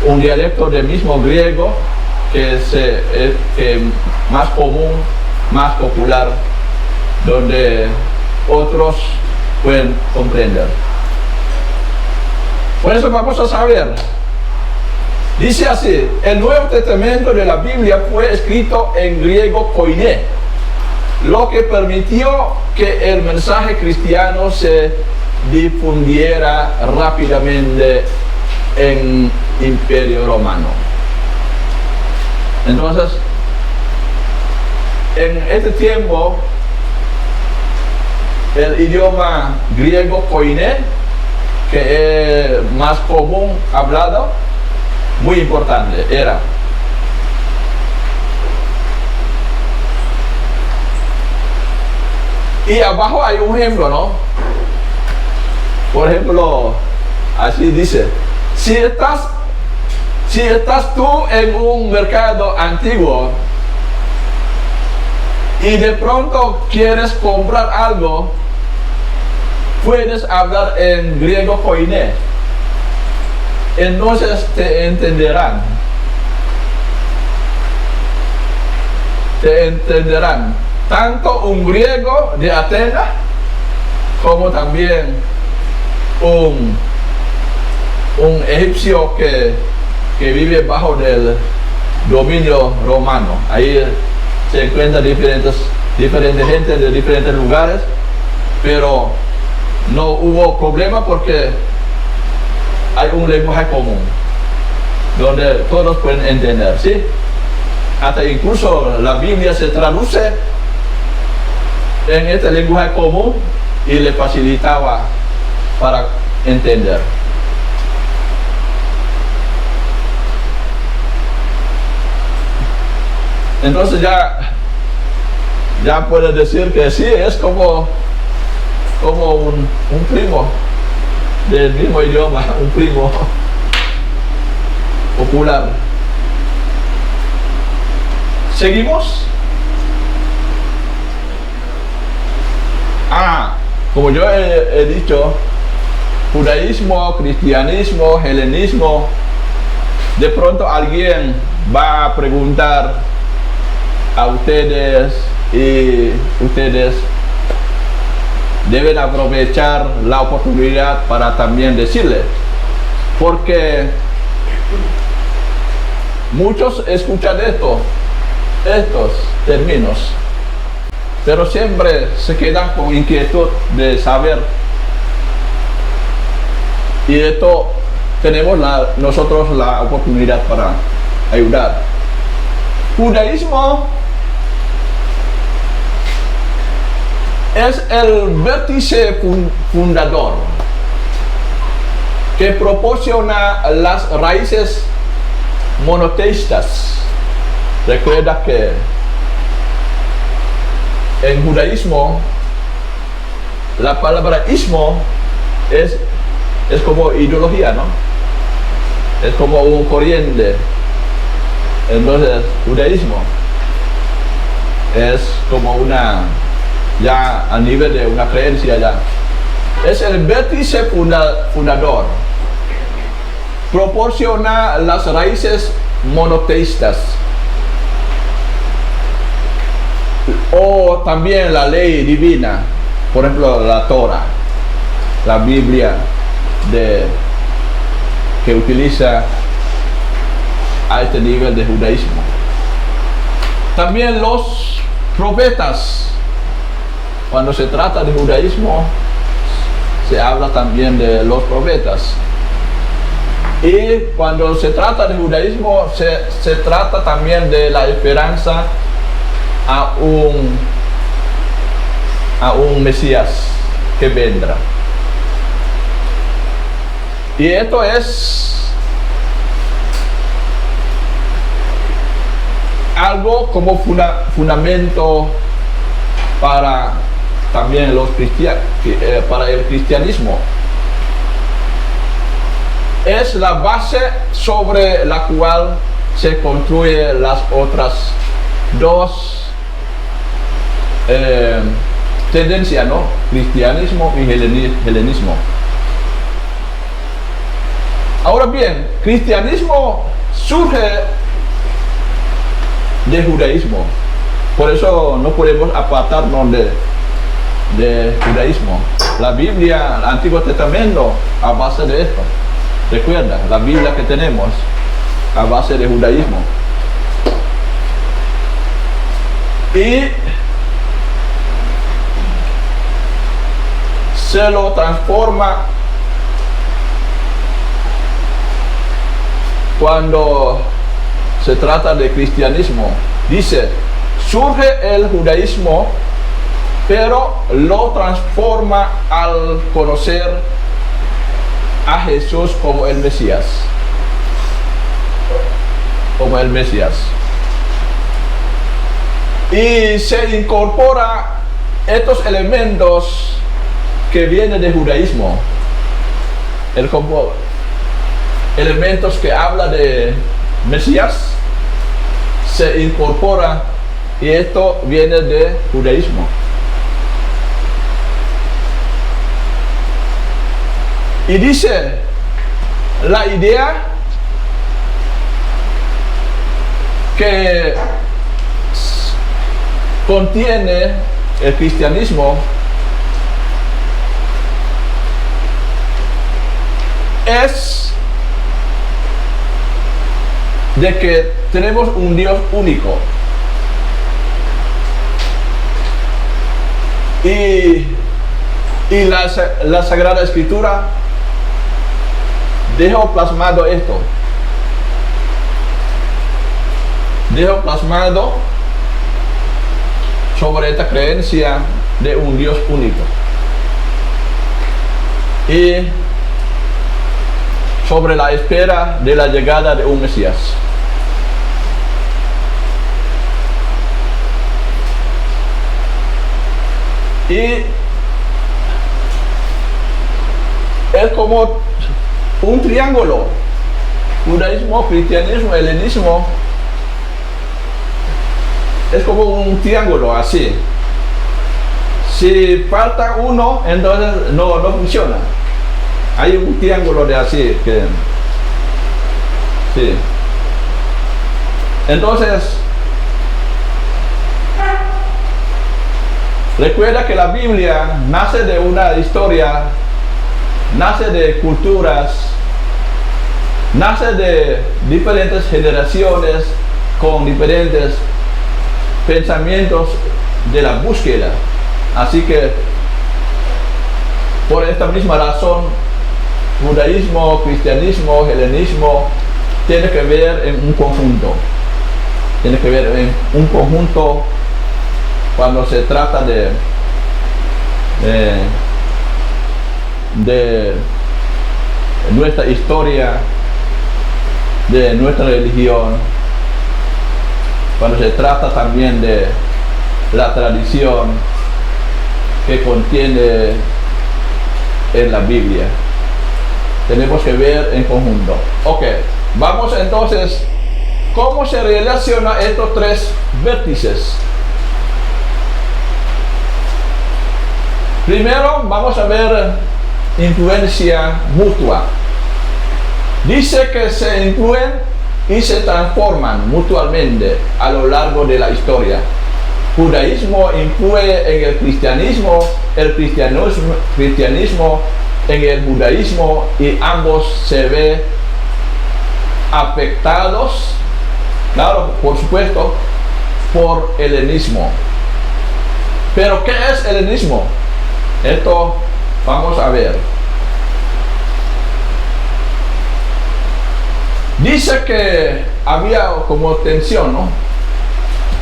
un dialecto del mismo griego que es más común, más popular, donde otros pueden comprender. Por eso vamos a saber. Dice así: el Nuevo Testamento de la Biblia fue escrito en griego koiné, lo que permitió que el mensaje cristiano se difundiera rápidamente en Imperio Romano. Entonces, en este tiempo, el idioma griego koiné, que es más común hablado, muy importante era. Y abajo hay un ejemplo, ¿no? Por ejemplo, así dice: si estás tú en un mercado antiguo y de pronto quieres comprar algo, puedes hablar en griego koiné, entonces te entenderán. Te entenderán tanto un griego de Atenas como también un egipcio que vive bajo del dominio romano. Ahí se encuentran diferentes gente de diferentes lugares, pero no hubo problema porque hay un lenguaje común donde todos pueden entender, ¿sí? Hasta incluso la Biblia se traduce en este lenguaje común y le facilitaba para entender. Entonces ya puedes decir que sí, es como un primo del mismo idioma, un primo popular. ¿Seguimos? Como yo he dicho, judaísmo, cristianismo, helenismo, de pronto alguien va a preguntar a ustedes y ustedes deben aprovechar la oportunidad para también decirle, porque muchos escuchan estos términos, pero siempre se quedan con inquietud de saber, y esto tenemos nosotros la oportunidad para ayudar. Judaísmo es el vértice fundador que proporciona las raíces monoteístas. Recuerda que en judaísmo la palabra ismo es como ideología, ¿no? Es como un corriente. Entonces, judaísmo es como ya a nivel de una creencia ya. Es el vértice fundador. Proporciona las raíces monoteístas. O también la ley divina. Por ejemplo, la Torah, la Biblia que utiliza a este nivel de judaísmo. También los profetas. Cuando se trata de judaísmo, se habla también de los profetas. Y cuando se trata de judaísmo, se trata también de la esperanza a un Mesías que vendrá. Y esto es algo como fundamento para también para el cristianismo. es la base sobre la cual se construyen las otras dos tendencias, ¿no? Cristianismo y helenismo. Ahora bien, cristianismo surge de judaísmo, por eso no podemos apartarnos de judaísmo. La Biblia, el Antiguo Testamento, a base de esto. Recuerda, la Biblia que tenemos, a base de judaísmo. Y se lo transforma cuando se trata de cristianismo. Dice, surge el judaísmo, pero lo transforma al conocer a Jesús como el Mesías. Como el Mesías. Y se incorpora estos elementos que vienen del judaísmo. Elementos que habla de Mesías se incorpora, y esto viene de judaísmo. Y dice, la idea que contiene el cristianismo es de que tenemos un Dios único. Y la Sagrada Escritura dejó plasmado esto. Dejó plasmado sobre esta creencia de un Dios único. Y sobre la espera de la llegada de un Mesías. Y es como un triángulo: judaísmo, cristianismo, helenismo. Es como un triángulo así. Si falta uno, entonces no funciona. Hay un triángulo de así que sí. Entonces, recuerda que la Biblia nace de una historia, nace de culturas, nace de diferentes generaciones con diferentes pensamientos de la búsqueda. Así que, por esta misma razón, judaísmo, cristianismo, helenismo tiene que ver en un conjunto. Tiene que ver en un conjunto cuando se trata de nuestra historia, de nuestra religión, cuando se trata también de la tradición que contiene en la Biblia. Tenemos que ver en conjunto. Ok, vamos entonces, ¿cómo se relacionan estos tres vértices? Primero vamos a ver influencia mutua. Dice que se influyen y se transforman mutuamente a lo largo de la historia. Judaísmo influye en el cristianismo en el judaísmo, y ambos se ven afectados, claro, por supuesto, por el helenismo. Pero ¿qué es el helenismo? Esto vamos a ver. Dice que había como tensión, ¿no?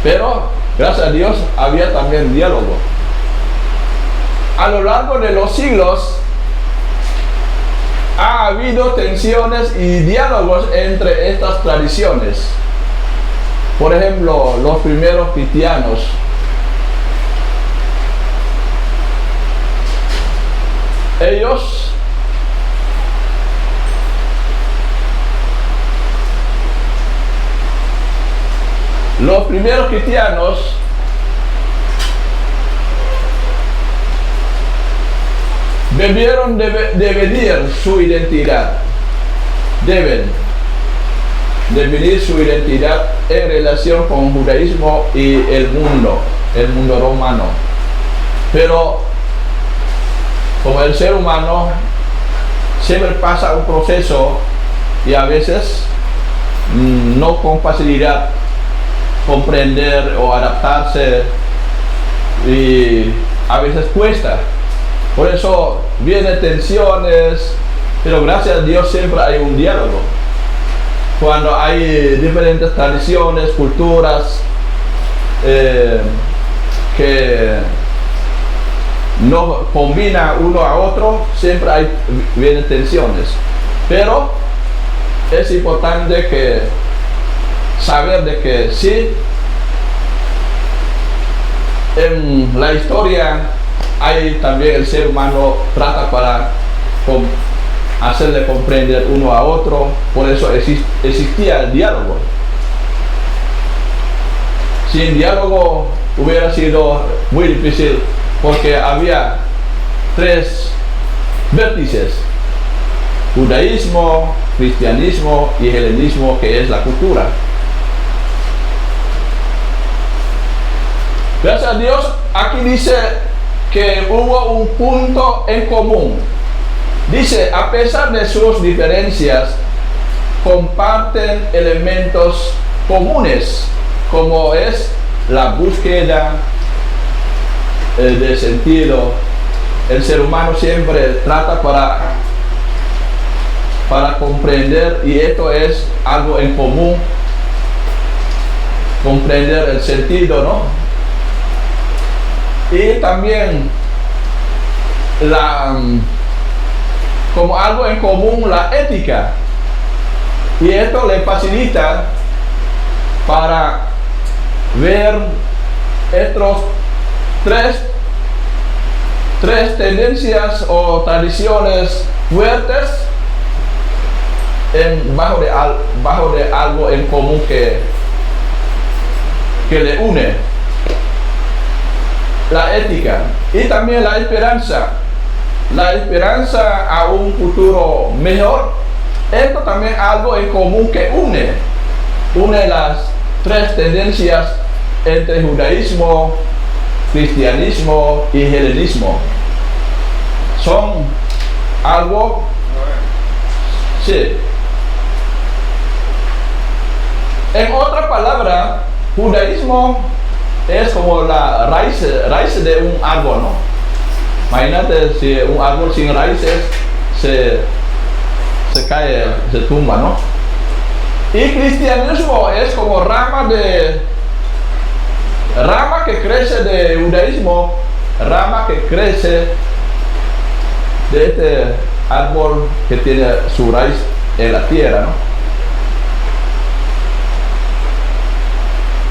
Pero gracias a Dios había también diálogo. A lo largo de los siglos ha habido tensiones y diálogos entre estas tradiciones. Por ejemplo, los primeros cristianos ellos los primeros cristianos debieron definir su identidad. Deben definir su identidad en relación con el judaísmo y el mundo romano. Pero como el ser humano siempre pasa un proceso y a veces no con facilidad comprender o adaptarse, y a veces cuesta. Por eso vienen tensiones, pero gracias a Dios siempre hay un diálogo. Cuando hay diferentes tradiciones, culturas que no combinan uno a otro, siempre vienen tensiones. Pero es importante saber de que sí, en la historia hay también el ser humano trata para hacerle comprender uno a otro. Por eso existía el diálogo. Sin diálogo hubiera sido muy difícil, porque había 3 vértices: judaísmo, cristianismo y helenismo, que es la cultura. Gracias a Dios, aquí dice que hubo un punto en común. Dice, a pesar de sus diferencias, comparten elementos comunes, como es la búsqueda de sentido. El ser humano siempre trata para comprender, y esto es algo en común, comprender el sentido, ¿no? Y también como algo en común, la ética, y esto le facilita para ver estos tres tendencias o tradiciones fuertes bajo de algo en común que le une: la ética y también la esperanza a un futuro mejor. Esto también es algo en común que une las 3 tendencias entre judaísmo, cristianismo y helenismo. Son algo, sí. En otra palabra, judaísmo es como la raíz de un árbol, ¿no? Imagínate si un árbol sin raíces se cae, se tumba, ¿no? Y cristianismo es como rama que crece de judaísmo, rama que crece de este árbol que tiene su raíz en la tierra, ¿no?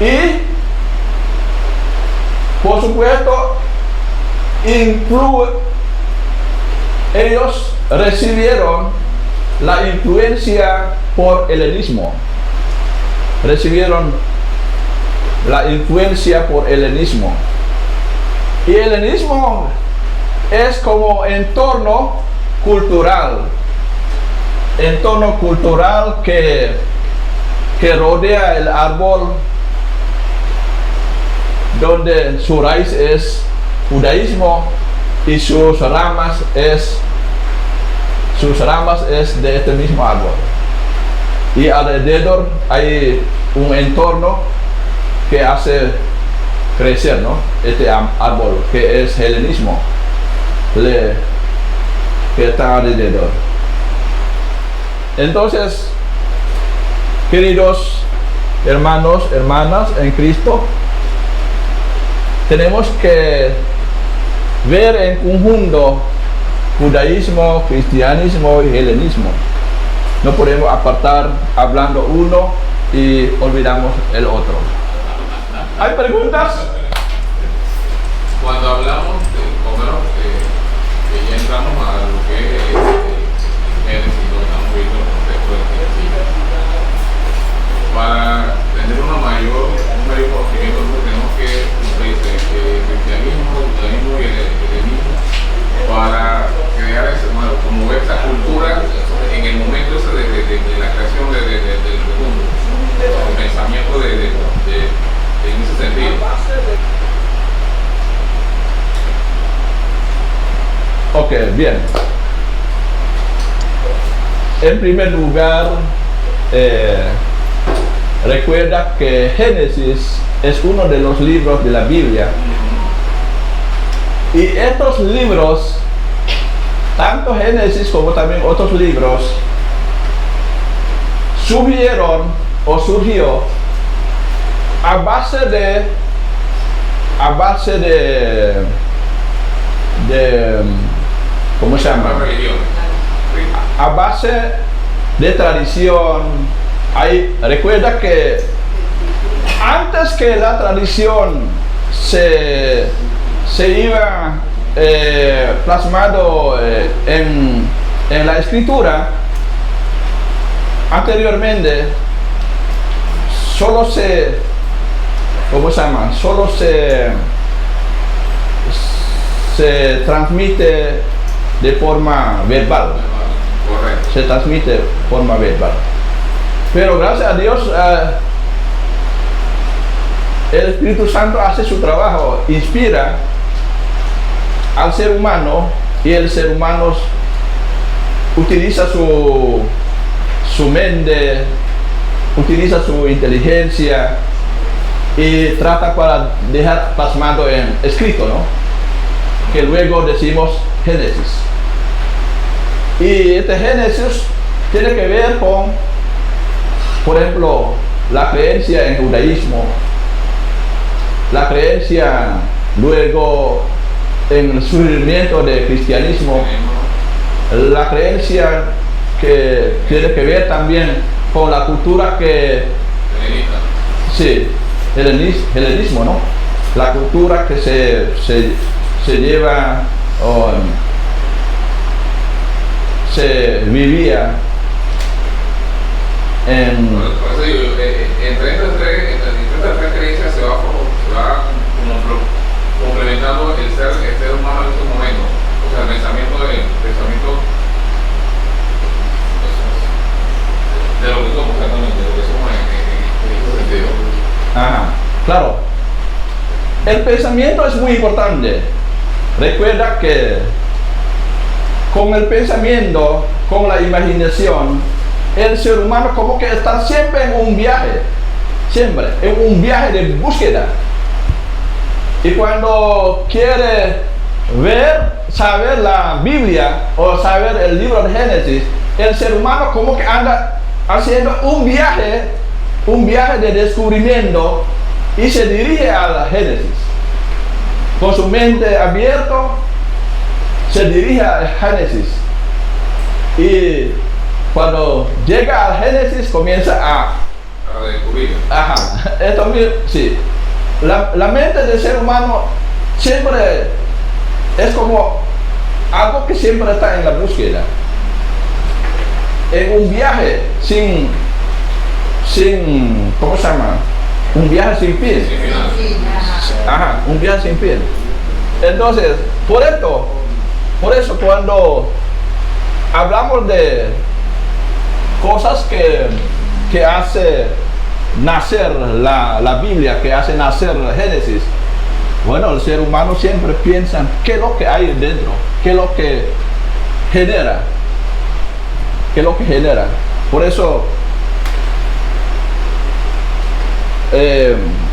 Y por supuesto, ellos recibieron la influencia por helenismo. Y el helenismo es como entorno cultural que rodea el árbol, donde su raíz es judaísmo y sus ramas es de este mismo árbol. Y alrededor hay un entorno que hace crecer, ¿no? Este árbol, que es helenismo, que está alrededor. Entonces, queridos hermanos, hermanas en Cristo, tenemos que ver en conjunto judaísmo, cristianismo y helenismo. No podemos apartar hablando uno y olvidamos el otro. ¿Hay preguntas? Cuando hablamos que ya entramos a lo que es Génesis, lo estamos viendo el contexto del Génesis, para tener un mayor Ok, bien. En primer lugar, recuerda que Génesis es uno de los libros de la Biblia. Y estos libros, tanto Génesis como también otros libros, surgió a base de ¿cómo se llama? La religión. A base de tradición. Recuerda que antes que la tradición se iba plasmado en la escritura, anteriormente solo se transmite de forma verbal. Correcto. Se transmite de forma verbal. Pero gracias a Dios, el Espíritu Santo hace su trabajo, inspira al ser humano, y el ser humano utiliza su mente, utiliza su inteligencia y trata para dejar plasmado en escrito, ¿no? Que luego decimos Génesis. Y este Génesis tiene que ver con, por ejemplo, la creencia en judaísmo, la creencia luego en el surgimiento del cristianismo, la creencia que tiene que ver también con la cultura que... Sí, helenismo, ¿no? La cultura que se lleva, se vivía en... Por eso digo, entre estas tres creencias se va complementando el ser humano en este momento. O sea, el pensamiento de lo que somos exactamente, de lo que somos en este sentido. Ajá, claro. El pensamiento es muy importante. Recuerda que con el pensamiento, con la imaginación, el ser humano como que está siempre en un viaje, siempre en un viaje de búsqueda. Y cuando quiere saber la Biblia o saber el libro de Génesis, el ser humano como que anda haciendo un viaje de descubrimiento, y se dirige al Génesis. Con su mente abierta, se dirige al Génesis. Y cuando llega al Génesis, comienza a descubrir. Ajá, esto mismo, sí. La mente del ser humano siempre es como algo que siempre está en la búsqueda, en un viaje sin ¿cómo se llama? Un viaje sin fin. Ajá, un viaje sin fin. Entonces, por eso cuando hablamos de cosas que hace nacer la Biblia, que hace nacer el Génesis, bueno, el ser humano siempre piensa qué es lo que hay dentro, qué es lo que genera, Por eso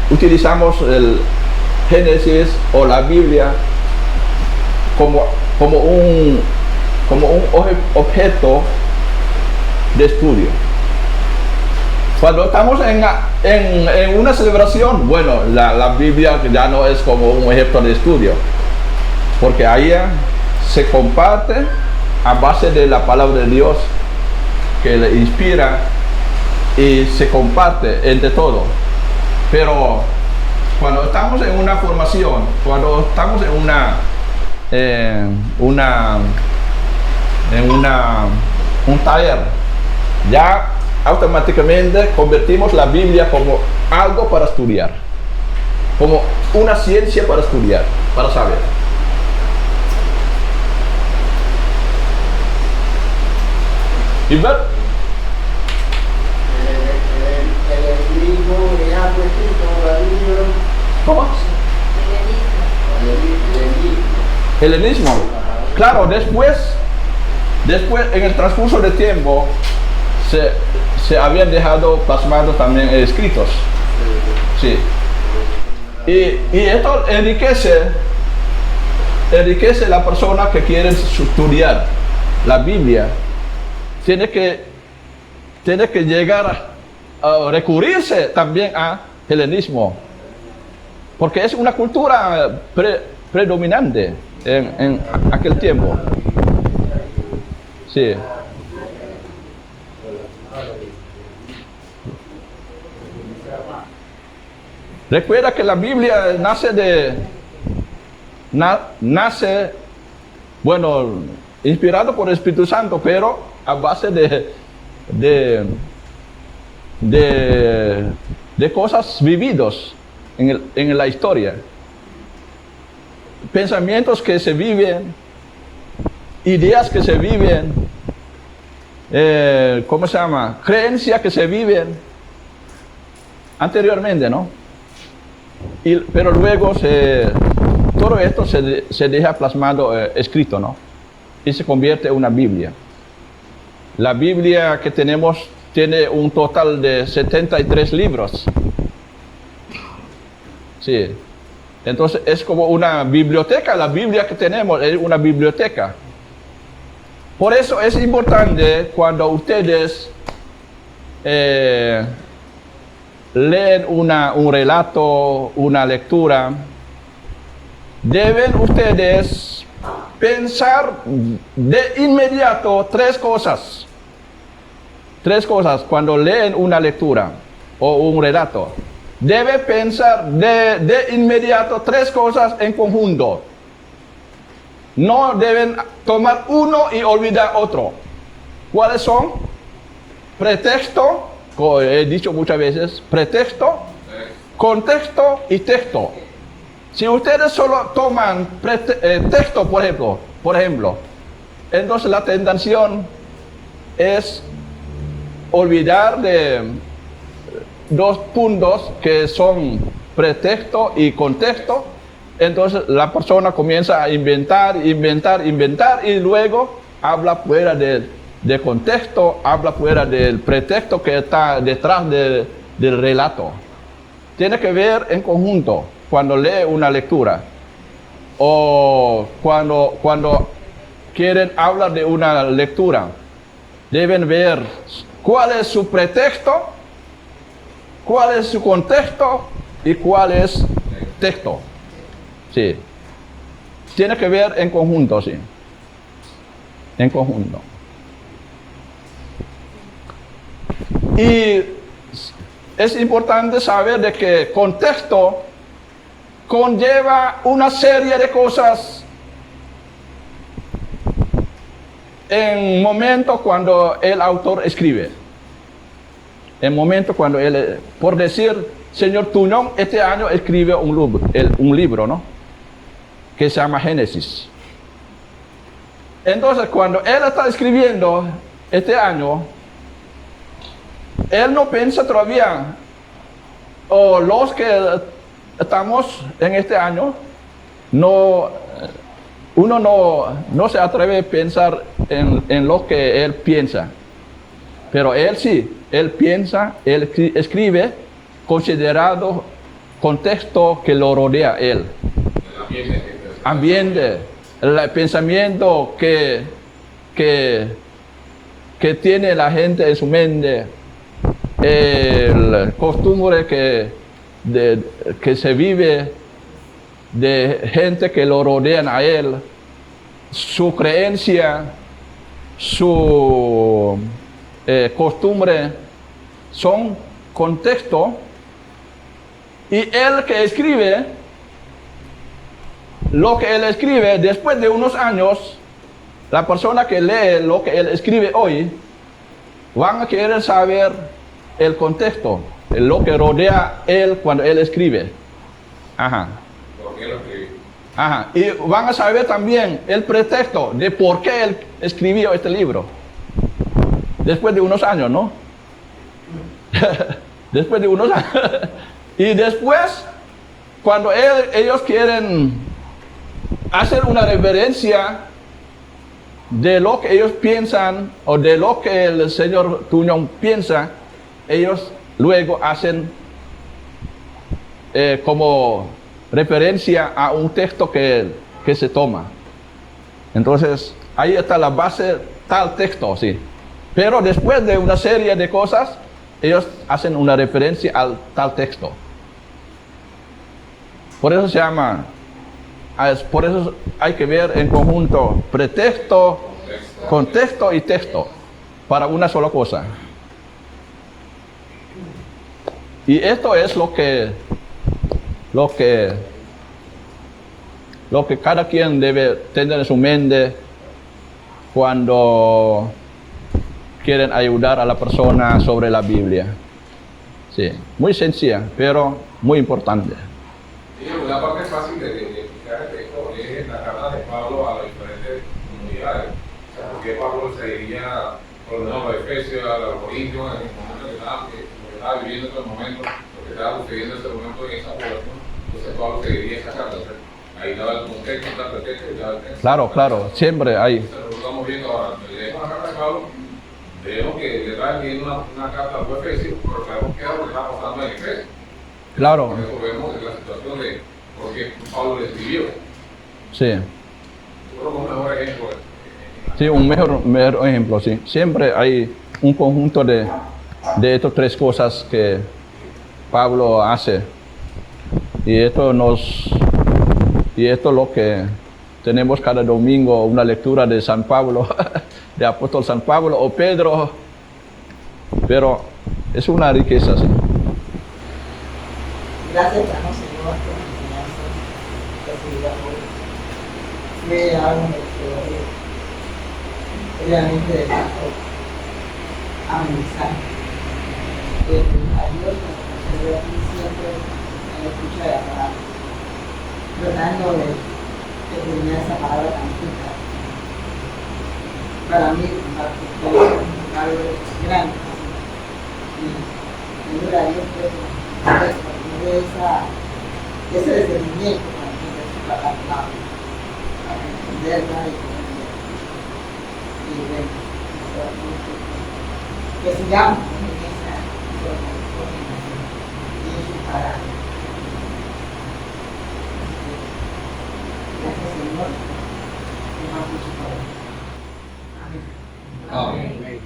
utilizamos el Génesis o la Biblia como un objeto de estudio. Cuando estamos en una celebración, bueno, la Biblia ya no es como un objeto de estudio, porque ahí se comparte a base de la palabra de Dios que le inspira, y se comparte entre todos. Pero cuando estamos en una formación, cuando estamos en un taller, ya automáticamente convertimos la Biblia como algo para estudiar, como una ciencia para estudiar, para saber. ¿Y ver? ¿Cómo? Helenismo. claro, después en el transcurso del tiempo, se habían dejado plasmados también escritos. Sí. Y esto enriquece la persona que quiere estudiar la Biblia. Tiene que llegar a recurrirse también a helenismo, porque es una cultura predominante en aquel tiempo. Sí. Recuerda que la Biblia nace, bueno, inspirado por el Espíritu Santo, pero a base de cosas vividos en la historia. Pensamientos que se viven, ideas que se viven, ¿cómo se llama? Creencias que se viven anteriormente, ¿no? Pero luego todo esto se deja plasmado, escrito, ¿no? Y se convierte en una Biblia. La Biblia que tenemos tiene un total de 73 libros. Sí. Entonces es como una biblioteca. La Biblia que tenemos es una biblioteca. Por eso es importante cuando ustedes leen un relato, una lectura, deben ustedes pensar de inmediato tres cosas cuando leen una lectura o un relato. Debe pensar de inmediato tres cosas en conjunto. No deben tomar uno y olvidar otro. ¿Cuáles son? Pretexto, como he dicho muchas veces, pretexto, contexto y texto. Si ustedes solo toman texto, por ejemplo, entonces la tentación es olvidar de dos puntos que son pretexto y contexto. Entonces la persona comienza a inventar y luego habla fuera de contexto, habla fuera del pretexto que está detrás del relato. Tiene que ver en conjunto cuando lee una lectura o cuando quieren hablar de una lectura. Deben ver cuál es su pretexto, cuál es su contexto y cuál es texto. Sí. Tiene que ver en conjunto, sí. En conjunto. Y es importante saber de que contexto conlleva una serie de cosas en momentos cuando el autor escribe. En momentos cuando él, por decir, señor Tuñón, este año escribe un libro, ¿no? Que se llama Génesis. Entonces, cuando él está escribiendo este año, él no piensa todavía, o los que estamos en este año, uno no se atreve a pensar en lo que él piensa. Pero él sí, él piensa, él escribe, considerado contexto que lo rodea a él. Ambiente, el pensamiento que tiene la gente en su mente, el costumbre que se vive de gente que lo rodean a él, su creencia, su costumbre, son contexto. Y él que escribe, lo que él escribe, después de unos años, la persona que lee lo que él escribe hoy, van a querer saber el contexto, lo que rodea a él cuando él escribe. Ajá. ¿Por qué lo escribí? Ajá. Y van a saber también el pretexto de por qué él escribió este libro. Después de unos años, ¿no? Después de unos años. Y después, cuando ellos quieren hacer una reverencia de lo que ellos piensan o de lo que el señor Tuñón piensa, ellos luego hacen como referencia a un texto que se toma. Entonces, ahí está la base, tal texto, sí. Pero después de una serie de cosas, ellos hacen una referencia al tal texto. Por eso se llama, por eso hay que ver en conjunto pretexto, contexto y texto para una sola cosa. Y esto es lo que cada quien debe tener en su mente cuando quieren ayudar a la persona sobre la Biblia. Sí, muy sencilla, pero muy importante. Sí, una parte fácil de explicar el texto es la carta de Pablo a las diferentes comunidades. O sea, porque Pablo se dirigía, por lo menos, a los Efesios, a los Corintios, en el momento que estaba viviendo en ese momento, lo que estaba sucediendo en ese momento en esa población. Entonces Pablo se dirigía a esa carta. Ahí daba el contexto, daba el texto y daba el texto. Claro, siempre hay. Entonces, lo estamos viendo ahora. Leemos la carta de Pablo, vemos que le está viendo una carta a los Efesios, pero sabemos que es lo que está pasando en Efesios. Claro. Por eso vemos la situación de por qué Pablo le escribió. Sí. Yo creo que un mejor ejemplo. Sí, un mejor ejemplo, sí. Siempre hay un conjunto de estas tres cosas que Pablo hace. Y esto es lo que tenemos cada domingo, una lectura de San Pablo, de apóstol San Pablo o Pedro. Pero es una riqueza, sí. Gracias, hermano Señor, por la enseñanza recibida hoy. Fue algo que obviamente de tanto amenizar. A Dios nos concede aquí siempre en la escucha de la palabra, tratando de terminar esa palabra tan rica. Para mí, es algo grande. Y ayuda a Dios de ese discernimiento para entender su palabra, para entenderla y bueno, que sigamos en esa y en su palabra. Gracias, Señor. Nos mucho por Amén. Amén.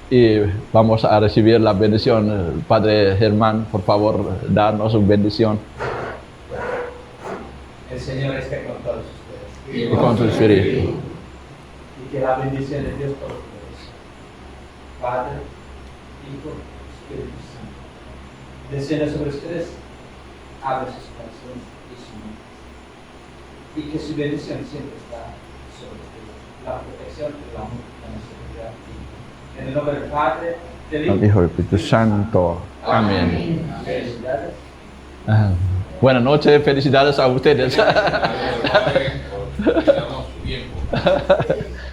Y vamos a recibir la bendición. El Padre Germán, por favor, darnos su bendición. El Señor esté con todos ustedes. Y con su espíritu. Y que la bendición de Dios Todopoderoso, Padre, Hijo, Espíritu Santo, descienda sobre ustedes, abra sus corazones y su mente. Y que su bendición siempre está sobre ustedes. La protección, el amor, la seguridad. En el nombre del Padre, del Al Hijo y Espíritu Santo. Amén. Felicidades. Buenas noches, felicidades a ustedes. Gracias, Padre, por darnos su tiempo.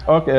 Ok.